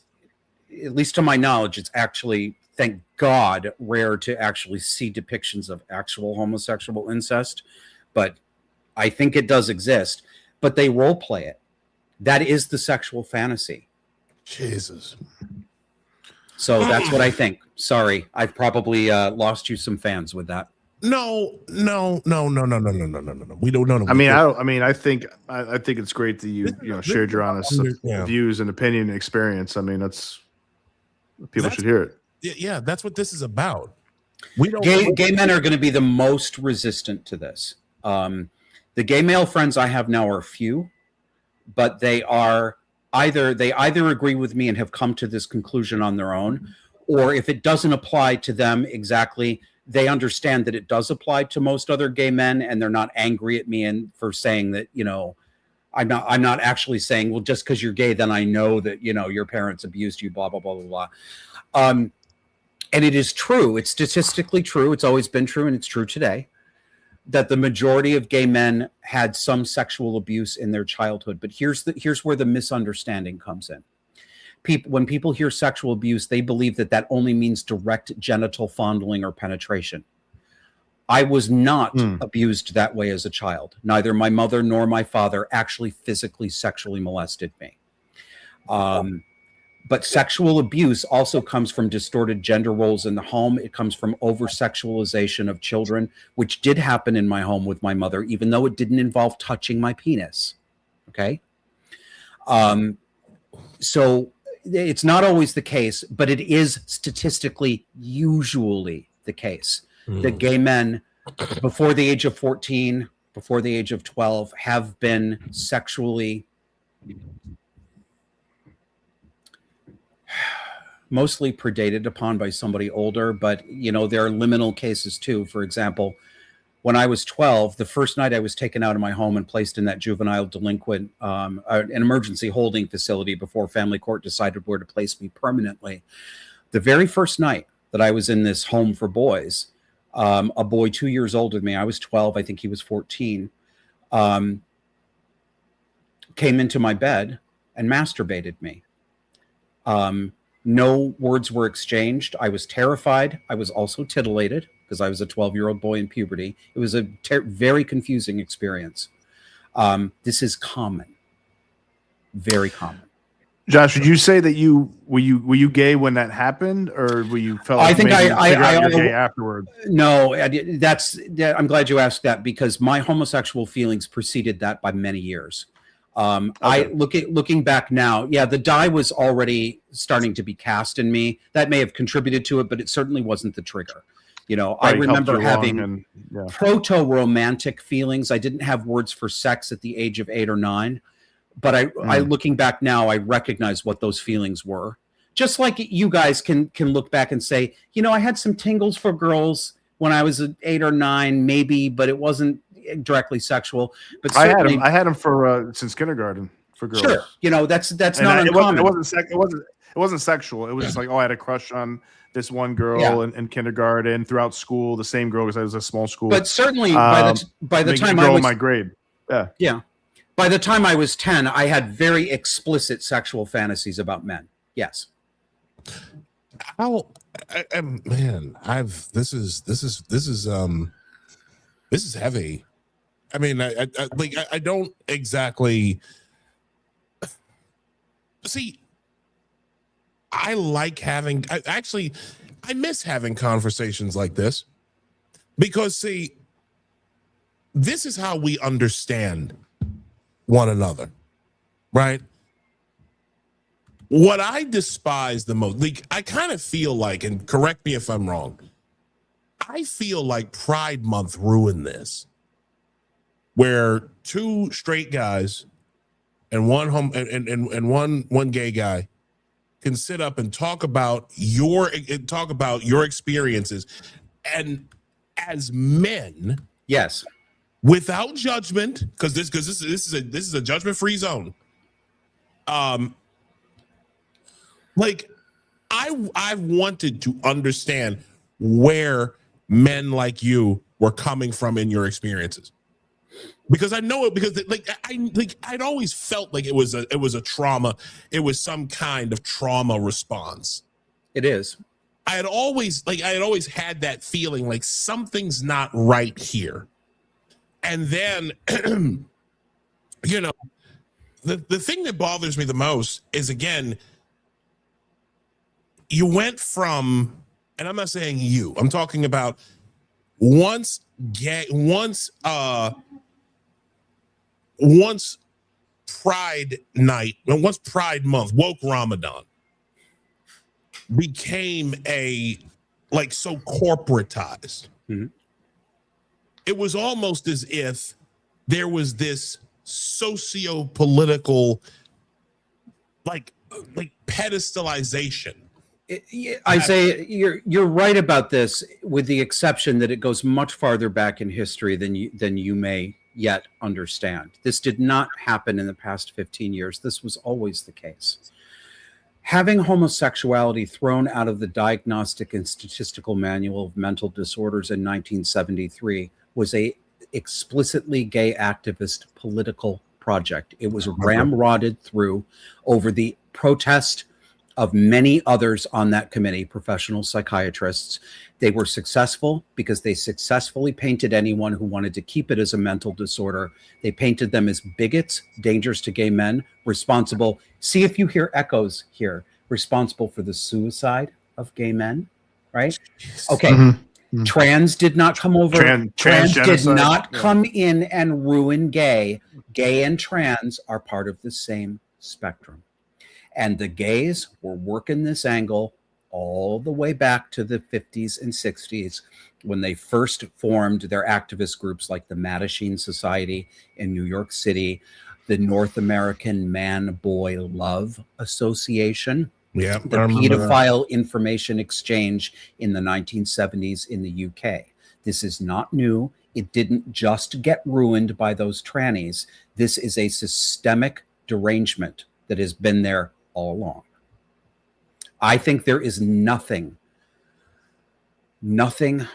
at least to my knowledge, it's actually, thank God, rare to actually see depictions of actual homosexual incest. But I think it does exist. But they role play it. That is the sexual fantasy. Jesus. So that's what I think. Sorry, I've probably lost you some fans with that. No. We don't know. I think it's great that you shared your honest views and opinion and experience. I mean, that's should hear it. Yeah, that's what this is about. Gay men are going to be the most resistant to this. The gay male friends I have now are few, but they either agree with me and have come to this conclusion on their own, or if it doesn't apply to them exactly, they understand that it does apply to most other gay men, and they're not angry at me and for saying that, I'm not actually saying, well, just because you're gay, then I know that, your parents abused you, blah, blah, blah, blah, blah. And it is true. It's statistically true. It's always been true, and it's true today, that the majority of gay men had some sexual abuse in their childhood. But here's where the misunderstanding comes in. When people hear sexual abuse, they believe that only means direct genital fondling or penetration. I was not abused that way as a child. Neither my mother nor my father actually physically sexually molested me. But sexual abuse also comes from distorted gender roles in the home. It comes from over-sexualization of children, which did happen in my home with my mother, even though it didn't involve touching my penis. Okay? So it's not always the case, but it is statistically usually the case that gay men before the age of 14, before the age of 12, have been sexually mostly predated upon by somebody older, but you know, there are liminal cases too. For example, when I was 12, the first night I was taken out of my home and placed in that juvenile delinquent, an emergency holding facility before family court decided where to place me permanently. The very first night that I was in this home for boys, a boy 2 years older than me, I was 12, I think he was 14, came into my bed and masturbated me. No words were exchanged. I was terrified. I was also titillated because I was a 12-year-old boy in puberty. It was a very confusing experience. This is common, very common. Josh, would you say that were you gay when that happened, or were you felt like I think I you're gay afterwards? No, I'm glad you asked that, because my homosexual feelings preceded that by many years. Okay. Looking back now, yeah, the die was already starting to be cast in me. That may have contributed to it, but it certainly wasn't the trigger. You know, right, I remember having proto-romantic feelings. I didn't have words for sex at the age of 8 or 9, but I looking back now, I recognize what those feelings were. Just like you guys can look back and say, you know, I had some tingles for girls when I was 8 or 9, maybe, but it wasn't directly sexual. But I had them for since kindergarten for girls. Sure, you know, that's not uncommon. It wasn't sexual. It was just like, oh, I had a crush on this one girl in kindergarten, throughout school, the same girl, because I was a small school. But certainly by the time I was in my grade, yeah, by the time I was 10, I had very explicit sexual fantasies about men. Yes. How, man, this is heavy. I mean, I don't exactly see. I like having. I miss having conversations like this, because see, this is how we understand one another, right? What I despise the most, like, I kind of feel like, and correct me if I'm wrong, I feel like Pride Month ruined this, where two straight guys and one gay guy can sit up and talk about your experiences, and as men, yes, without judgment, because this is a judgment-free zone. Like, I wanted to understand where men like you were coming from in your experiences, because I know it, because I'd always felt like it was a trauma. It was some kind of trauma response. It is. I had always had that feeling like something's not right here. And then, you know, the thing that bothers me the most is, again, you went from, and I'm not saying you, I'm talking about once Pride Night, once Pride Month, woke Ramadan, became so corporatized. Mm-hmm. It was almost as if there was this socio-political like pedestalization. I say you're right about this, with the exception that it goes much farther back in history than you may yet understand. This did not happen in the past 15 years. This was always the case. Having homosexuality thrown out of the Diagnostic and Statistical Manual of Mental Disorders in 1973 was a explicitly gay activist political project. It was ramrodded through over the protest of many others on that committee, professional psychiatrists. They were successful because they successfully painted anyone who wanted to keep it as a mental disorder. They painted them as bigots, dangerous to gay men, responsible. See if you hear echoes here. responsible for the suicide of gay men, right? Okay. Mm-hmm. Trans did not come over. Trans did genocide. not come in and ruin gay. Gay and trans are part of the same spectrum. And the gays were working this angle all the way back to the 50s and 60s when they first formed their activist groups like the Mattachine Society in New York City, the North American Man-Boy Love Association, Yeah, the pedophile information exchange in the 1970s in the UK. This is not new. It didn't just get ruined by those trannies. This is a systemic derangement that has been there all along. I think there is nothing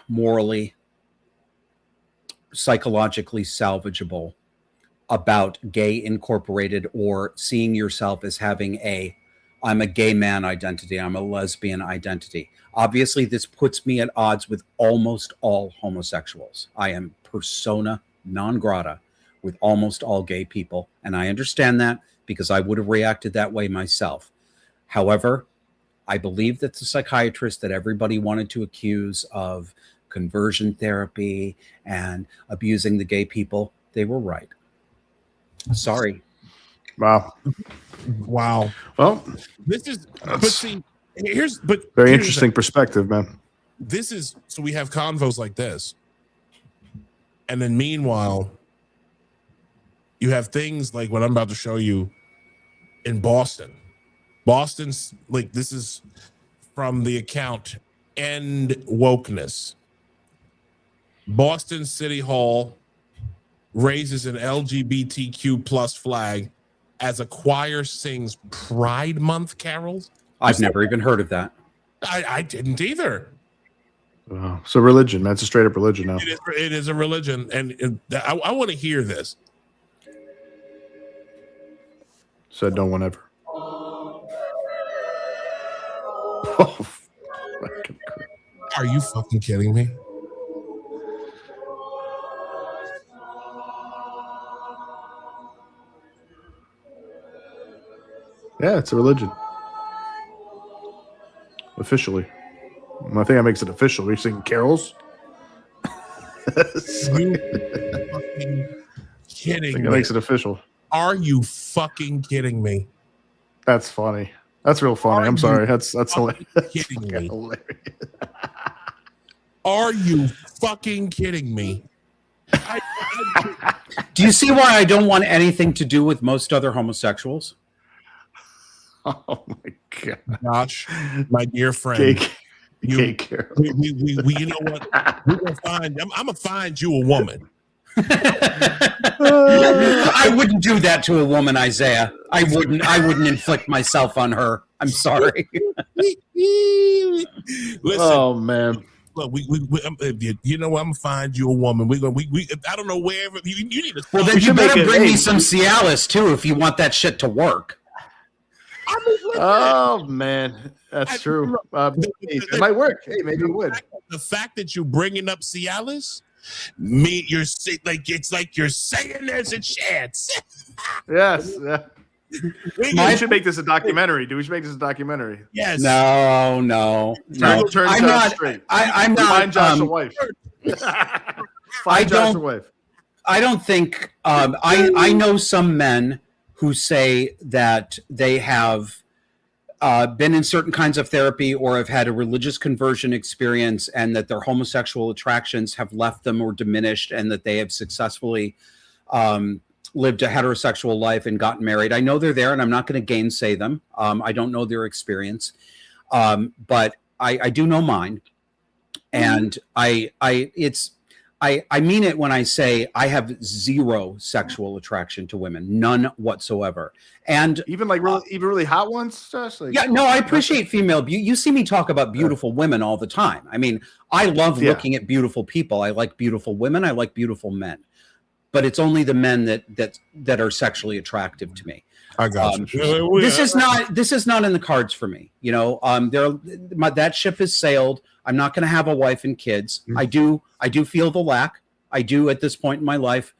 morally, psychologically salvageable about gay incorporated or seeing yourself as having I'm a gay man identity, I'm a lesbian identity. Obviously, this puts me at odds with almost all homosexuals. I am persona non grata with almost all gay people, and I understand that because I would have reacted that way myself. However, I believe that the psychiatrist that everybody wanted to accuse of conversion therapy and abusing the gay people, they were right. Sorry. Wow. Well, This is, but see, very here's interesting perspective, man. This is, so we have convos like this. And then meanwhile, you have things like what I'm about to show you in Boston. Boston's, like, this is from the account End Wokeness. Boston City Hall raises an LGBTQ plus flag as a choir sings Pride Month carols. I've never even heard of that. I didn't either. Wow. So religion, that's a straight up religion now. It is a religion, and I want to hear this. Said no one ever. Oh, fucking Christ. Are you fucking kidding me? Yeah, it's a religion. Officially. I think that makes it official. We're singing carols. You fucking kidding It me? makes it official. Are you fucking kidding me? That's funny. That's real funny. I'm sorry. That's hilarious. Kidding me? Hilarious. Are you fucking kidding me? Do you see why I don't want anything to do with most other homosexuals? Oh my god, Josh, my dear friend, Cake. you, Carol. we, you know what? We're gonna find. I'm gonna find you a woman. I wouldn't do that to a woman, Isaiah. I wouldn't inflict myself on her. I'm sorry. Listen, Oh man. look, you know what? I'm gonna find you a woman. We I don't know wherever you need to. Well, then We you should make better it- bring me hey. some Cialis too if you want that shit to work. Oh man, that's true. It might work. Hey, maybe it would. The fact that you're bringing up Cialis, it's like you're saying there's a chance. Yes. Yeah. We We should make this a documentary. Do we should make this a documentary? yes. No. Turn I'm Josh not. straight. I'm not. Find Josh a wife. Find Josh a don't- wife. I don't think. I know some men who say that they have been in certain kinds of therapy or have had a religious conversion experience, and that their homosexual attractions have left them or diminished, and that they have successfully lived a heterosexual life and gotten married. I know they're there, and I'm not going to gainsay them. I don't know their experience, but I do know mine, and I mean it when I say I have zero sexual attraction to women, none whatsoever. And Even really hot ones, Josh? Like, yeah, no, I appreciate female beauty. You see me talk about beautiful women all the time. I mean, I love looking at beautiful people. I like beautiful women. I like beautiful men. But it's only the men that are sexually attractive to me. I got you. This is not in the cards for me. You know, that ship has sailed. I'm not going to have a wife and kids. I do feel the lack. I do at this point in my life.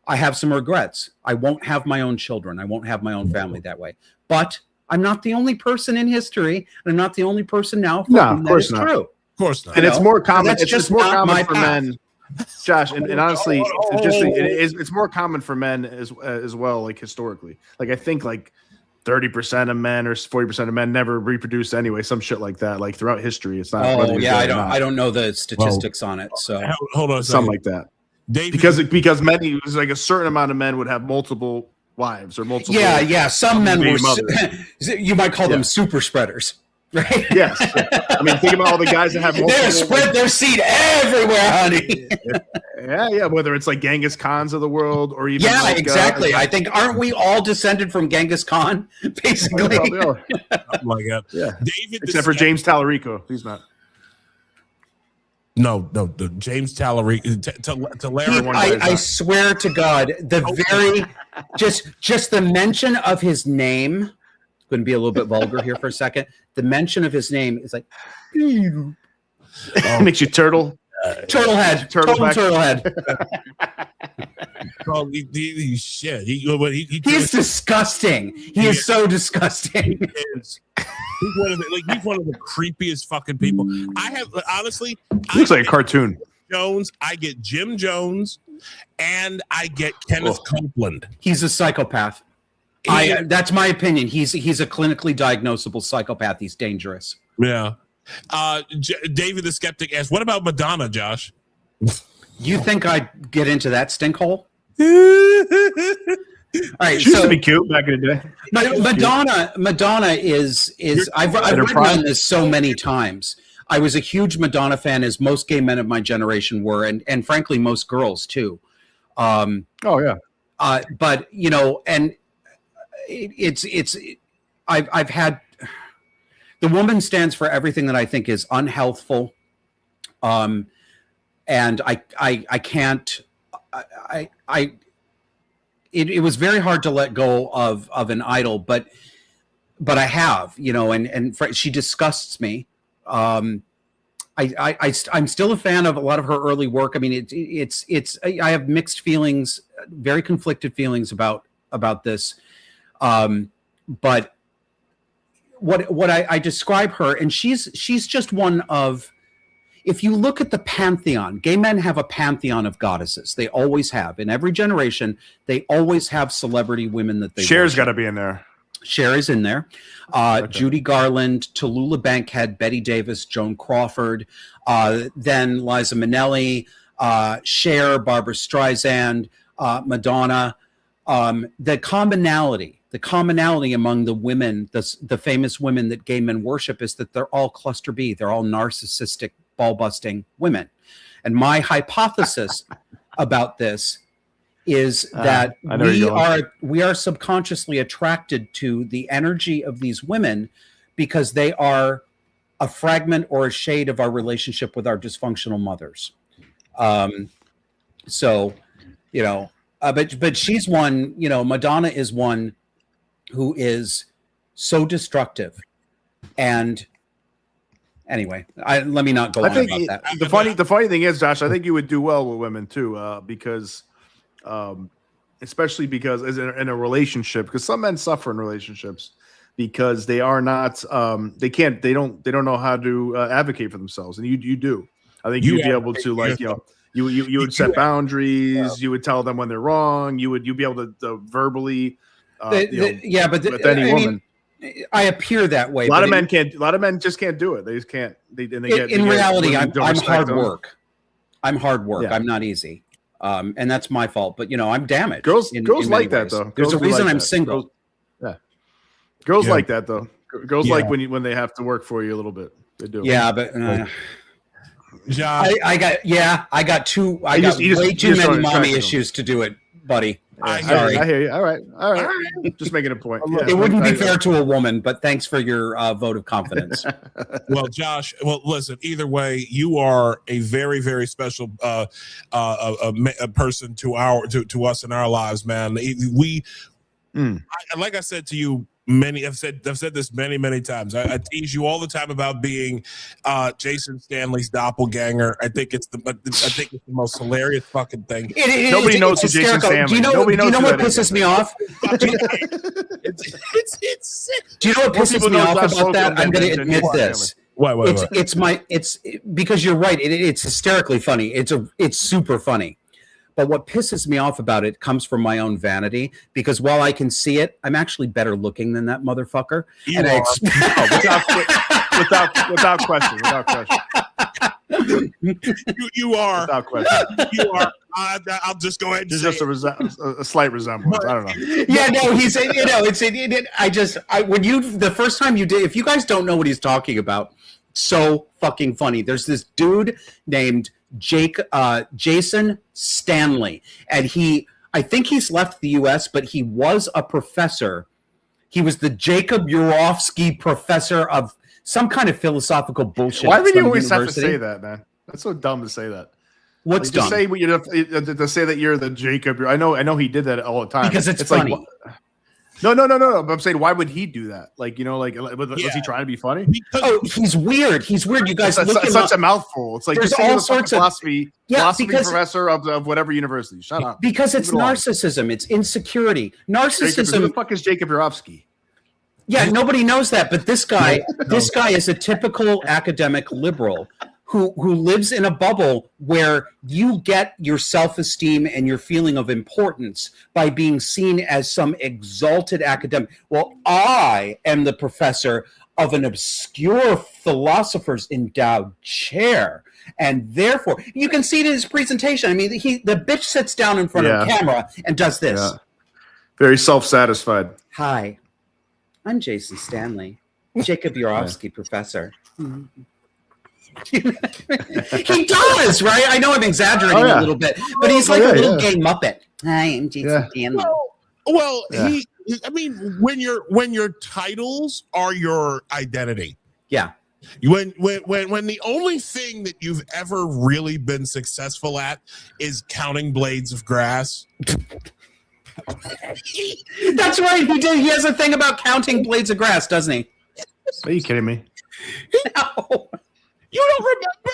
I have some regrets. I won't have my own children. I won't have my own family that way. But I'm not the only person in history, and I'm not the only person now. No, of course that is not. true. Of course not. And it's more common. That's It's just just more not my common for path. men, Josh. And honestly, it's more common for men as well. Like historically, like I think like 30% of men or 40% of men never reproduce anyway. Some shit like that. Like throughout history, it's not. Oh yeah, I don't know the statistics on it. So Hold on a second. Something like that. David, Because many, it was like a certain amount of men would have multiple wives or multiple. yeah. Some men were. mothers. You might call them super spreaders, right? Yes. I mean, think about all the guys that have multiple. They spread their seed everywhere, honey. Yeah. Whether it's like Genghis Khans of the world or even Yeah, like, exactly. I think aren't we all descended from Genghis Khan, basically? Oh, like that. yeah. David, Except for James Tallarico, he's not. No, the James Tallarico to Larry. I swear to God, the very just the mention of his name. Going to be a little bit vulgar here for a second. The mention of his name is like Makes you turtle. turtle head, total turtle head. Oh, shit. He's disgusting. He is so disgusting. He's one of the creepiest fucking people. I have honestly. He looks like a cartoon. Jones. I get Jim Jones, and I get Kenneth Copeland. He's a psychopath. That's my opinion. He's a clinically diagnosable psychopath. He's dangerous. Yeah. David the Skeptic asks, "What about Madonna, Josh?" You think I'd get into that stink hole? All right, She used to be cute back in the day. Madonna is I've written on this so many times. I was a huge Madonna fan, as most gay men of my generation were, and frankly most girls too. Oh yeah. But you know, and I've had, the woman stands for everything that I think is unhealthful. And I can't. It was very hard to let go of an idol, but I have, you know, and she disgusts me. I'm still a fan of a lot of her early work. I mean, I have mixed feelings, very conflicted feelings about this. But what I describe her, and she's just one of. If you look at the pantheon, gay men have a pantheon of goddesses. They always have. In every generation, they always have celebrity women that they Cher's got to be in there. Cher is in there. Okay. Judy Garland, Tallulah Bankhead, Betty Davis, Joan Crawford, then Liza Minnelli, Cher, Barbara Streisand, Madonna. The commonality among the women, the famous women that gay men worship, is that they're all cluster B. They're all narcissistic, ball-busting women. And my hypothesis about this is that we are subconsciously attracted to the energy of these women because they are a fragment or a shade of our relationship with our dysfunctional mothers. So, you know, but she's one, you know, Madonna is one who is so destructive. And anyway, let me not go on about that. The funny thing is, Josh, I think you would do well with women too, because especially because as in a relationship, because some men suffer in relationships because they are not they don't know how to advocate for themselves, and you do. I think you'd be able to, like, you know, you would set boundaries, you would tell them when they're wrong, you'd be able to verbally with any woman. I appear that way. A lot of men just can't do it. They just can't. In reality, I'm hard work. I'm hard work. Yeah. I'm not easy. And that's my fault. But, you know, I'm damaged. Girls in like that, ways. though. There's a reason I'm that. single. Girls like that, though. Girls like when they have to work for you a little bit. They do. Yeah, but Josh, I got way too many mommy issues to do it, buddy. Sorry. I hear you. All right. Just making a point. Yeah. It wouldn't be fair to a woman, but thanks for your vote of confidence. Well, Josh, listen, either way, you are a very, very special a person to us in our lives, man. Like I said to you I've said this many times. I tease you all the time about being Jason Stanley's doppelganger. I think it's the most hilarious fucking thing. Nobody knows who Jason Stanley. Do you know what pisses me off? Do you know what pisses me off about that? I'm going to admit this. Why? It's because you're right. It's hysterically funny. It's super funny. But what pisses me off about it comes from my own vanity, because while I can see it, I'm actually better looking than that motherfucker. Without question. You are. Without question. You are. I'll just go ahead and There's say just a slight resemblance. I don't know. Yeah, no, he's the first time you did, if you guys don't know what he's talking about, so fucking funny. There's this dude named Jason Stanley, and I think he's left the U.S., but he was a professor. He was the Jacob Urofsky Professor of some kind of philosophical bullshit. Why would you always have to say that, man? That's so dumb to say that. What's dumb? To say that you're the Jacob. I know he did that all the time because it's funny. Like, no. But I'm saying, why would he do that? Was he trying to be funny? He's weird. He's weird. You guys, it's such a mouthful. It's like there's all sorts of philosophy professor of whatever university. Shut up. Because it's narcissism. It's insecurity. Narcissism. Who the fuck is Jacob Urofsky? Yeah, nobody knows that. But this guy is a typical academic liberal who lives in a bubble where you get your self-esteem and your feeling of importance by being seen as some exalted academic. Well, I am the professor of an obscure philosopher's endowed chair, and therefore you can see it in his presentation. I mean, the bitch sits down in front of the camera and does this. Yeah. Very self-satisfied. Hi, I'm Jason Stanley, Jacob Urofsky Professor. He does, right? I know I'm exaggerating a little bit, but he's like a little gay muppet. Hi, I'm Jason Stanley. When your titles are your identity. Yeah. When the only thing that you've ever really been successful at is counting blades of grass. That's right. He has a thing about counting blades of grass, doesn't he? Are you kidding me? No. You don't remember?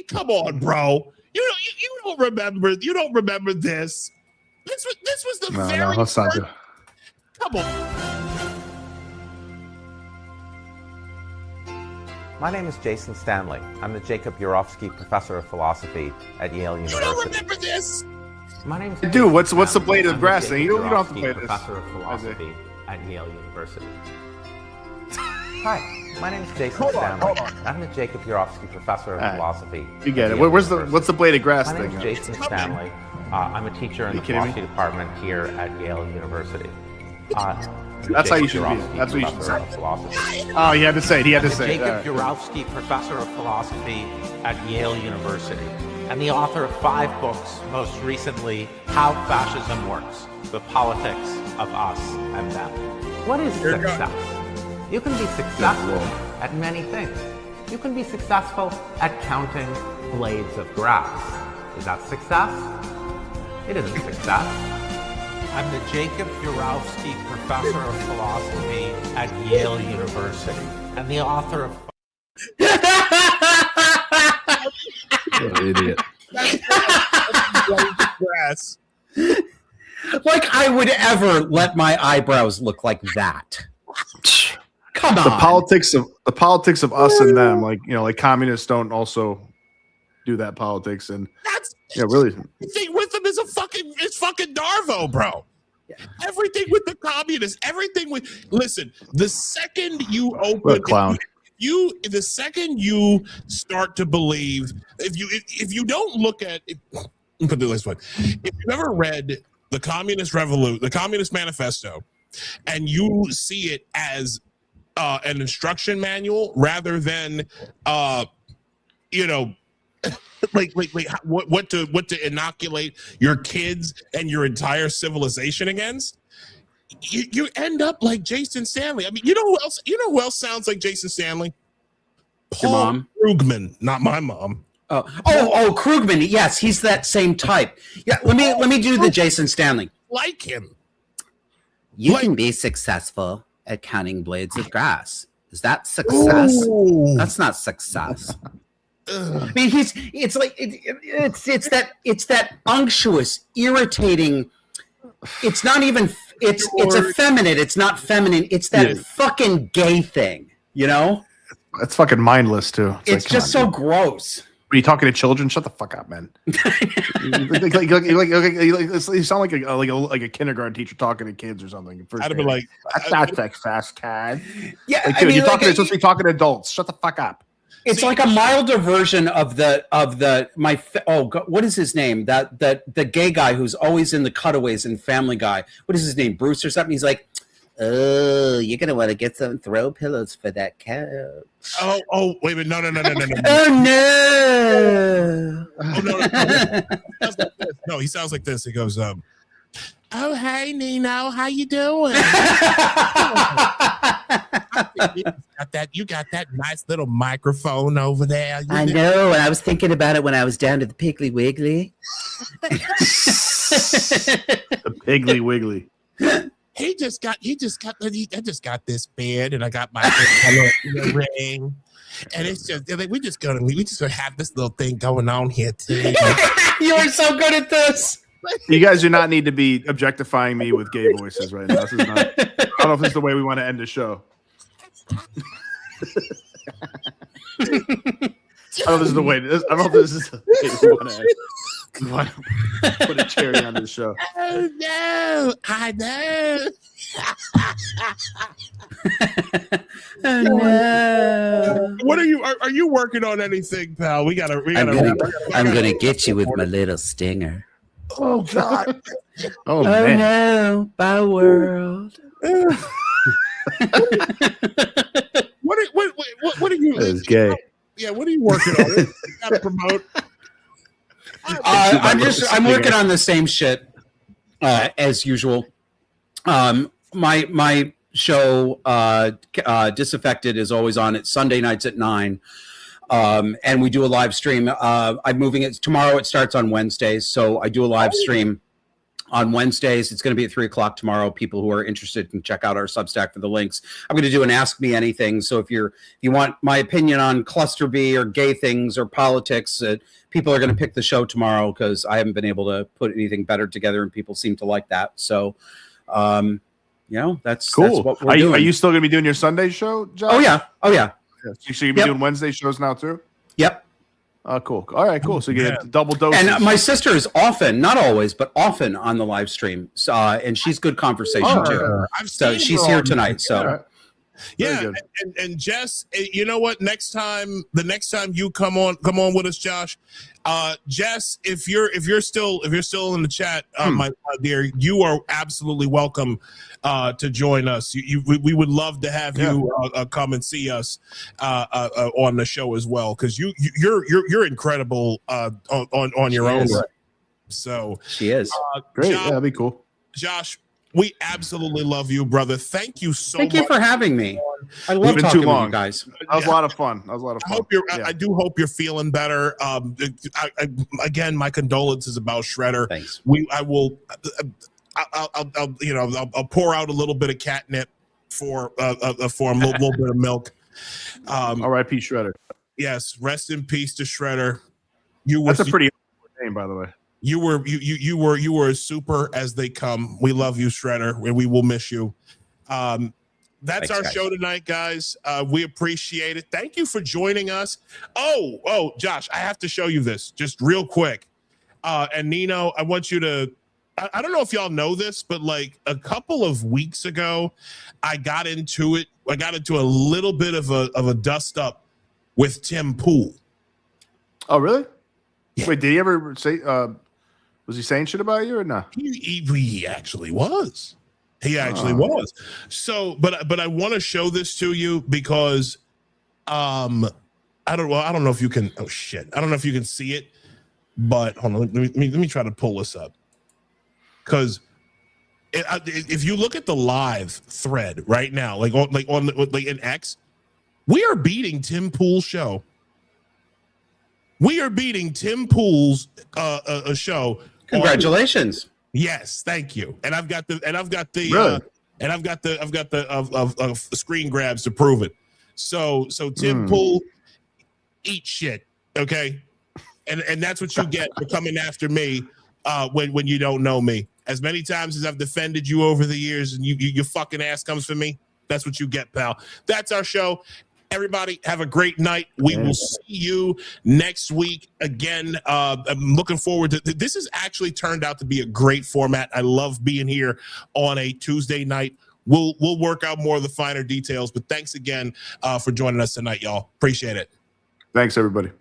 Come on, bro. You don't remember. You don't remember this. This was the very. No, let's not do it. Come on. My name is Jason Stanley. I'm the Jacob Urofsky Professor of Philosophy at Yale University. You don't remember this? My name is Dude, what's the blade of grass thing? You don't have to play this. Professor of Philosophy at Yale University. Hi, my name is Jason Stanley. I'm the Jacob Urofsky Professor of Philosophy. You get it. What's the blade of grass thing? My name is Jason Stanley. I'm a teacher in the philosophy department here at Yale University. That's how you should be. That's what you should say. Oh, he had to say it. He had to say it. Jacob Urofsky Professor of Philosophy at Yale University, and the author of 5 books, most recently, How Fascism Works, The Politics of Us and Them. What is success? You can be successful at many things. You can be successful at counting blades of grass. Is that success? It isn't success. I'm the Jacob Urofsky Professor of Philosophy at Yale University, and the author of... What an idiot. Grass. Like I would ever let my eyebrows look like that. Come on. The politics of us and them, like communists don't also do that politics, and that's really. The thing with them is it's fucking Darvo, bro. Yeah. Everything with the communists, everything with. Listen, the second you open, what a clown. The second you start to believe, if you don't look at, put it this way, if you've ever read the Communist the Communist Manifesto, and you see it as an instruction manual rather than what to inoculate your kids and your entire civilization against, you end up like Jason Stanley. I mean, you know who else sounds like Jason Stanley? Paul Krugman, not my mom. Oh, Krugman. Yes, he's that same type. Yeah, let me do the Jason Stanley. Like him. You can be successful at counting blades of grass. Is that success? Ooh. That's not success. I mean, it's that unctuous, irritating. It's not even. It's effeminate. It's not feminine. It's that fucking gay thing. You know. It's fucking mindless too. It's like, just so gross. Are you talking to children? Shut the fuck up, man. You sound like a kindergarten teacher talking to kids or something. I'd have been like, that's like fast, kid. Yeah, like, dude, you're supposed to be talking to adults. Shut the fuck up. It's like a milder version of what is his name? That the gay guy who's always in the cutaways in Family Guy. What is his name? Bruce or something? He's like, oh, you're gonna want to get some throw pillows for that couch. Oh, wait a minute, no. Oh no! No, he sounds like this. He goes, oh, hey, Nino, how you doing? You got that nice little microphone over there. I know, and I was thinking about it when I was down to the Piggly Wiggly. The Piggly Wiggly. I just got this bed, and I got my little ring, and it's just like we just gonna have this little thing going on here too. You are so good at this. You guys do not need to be objectifying me with gay voices right now. This is not. I don't know if this is the way we want to end the show. I don't know if this is the way. I don't know if this is the way we want to put a cherry on this show. Oh no! I know. Oh no! What are you? Are you working on anything, pal? We gotta. I'm gonna get you with my little stinger. Oh God! Oh man! No! Bye world. What are you? It's gay. Yeah, what are you working on? You gotta promote. I'm working on the same shit as usual. My show Disaffected is always on. It's Sunday nights at 9. And we do a live stream. I'm moving it tomorrow. It starts on Wednesdays, so I do a live stream on Wednesdays. It's going to be at 3:00 tomorrow. People who are interested can check out our Substack for the links. I'm going to do an Ask Me Anything. So if you want my opinion on cluster B or gay things or politics, people are going to pick the show tomorrow because I haven't been able to put anything better together, and people seem to like that. So, that's cool. That's what we're doing. Are you still going to be doing your Sunday show, Josh? Oh yeah. So you're going to be doing Wednesday shows now too? Yep. Cool. All right, cool. So you get double doses. And my sister is often, not always, but often on the live stream. And she's good conversation too. So she's here tonight. So yeah, and Jess, you know what? The next time you come on with us, Josh. Jess, if you're still in the chat, my dear, you are absolutely welcome to join us. We would love to have you come and see us on the show as well, because you're incredible on your own. Right. So she is great. Josh, that'd be cool. Josh, we absolutely love you, brother. Thank you so much. Thank you for having me. I love talking to you guys. That was a lot of fun. I do hope you're feeling better. Again, my condolences about Shredder. Thanks. I'll pour out a little bit of catnip for him, a little bit of milk. R.I.P. Shredder. Yes, rest in peace to Shredder. That's a pretty name, by the way. You were as super as they come. We love you, Shredder, and we will miss you. That's Thanks, our guys. show tonight, guys. We appreciate it. Thank you for joining us. Oh, Josh, I have to show you this just real quick. And Nino, I want you to. I don't know if y'all know this, but like a couple of weeks ago, I got into it. I got into a little bit of a dust up with Tim Pool. Oh, really? Yeah. Wait, did he ever say? Was he saying shit about you or not? He actually was. He actually was. So, but I want to show this to you because, I don't know if you can. Oh shit! I don't know if you can see it, but hold on. Let me try to pull this up. Because if you look at the live thread right now, like in X, we are beating Tim Pool's show. We are beating Tim Pool's a show. Congratulations. Yes, thank you. And I've got the really? and I've got the screen grabs to prove it. So Tim Pool, eat shit, okay? And that's what you get for coming after me when you don't know me. As many times as I've defended you over the years, and your fucking ass comes for me, that's what you get, pal. That's our show. Everybody, have a great night. We will see you next week again. I'm looking forward to this. Has actually turned out to be a great format. I love being here on a Tuesday night. We'll work out more of the finer details, but thanks again for joining us tonight, y'all. Appreciate it. Thanks, everybody.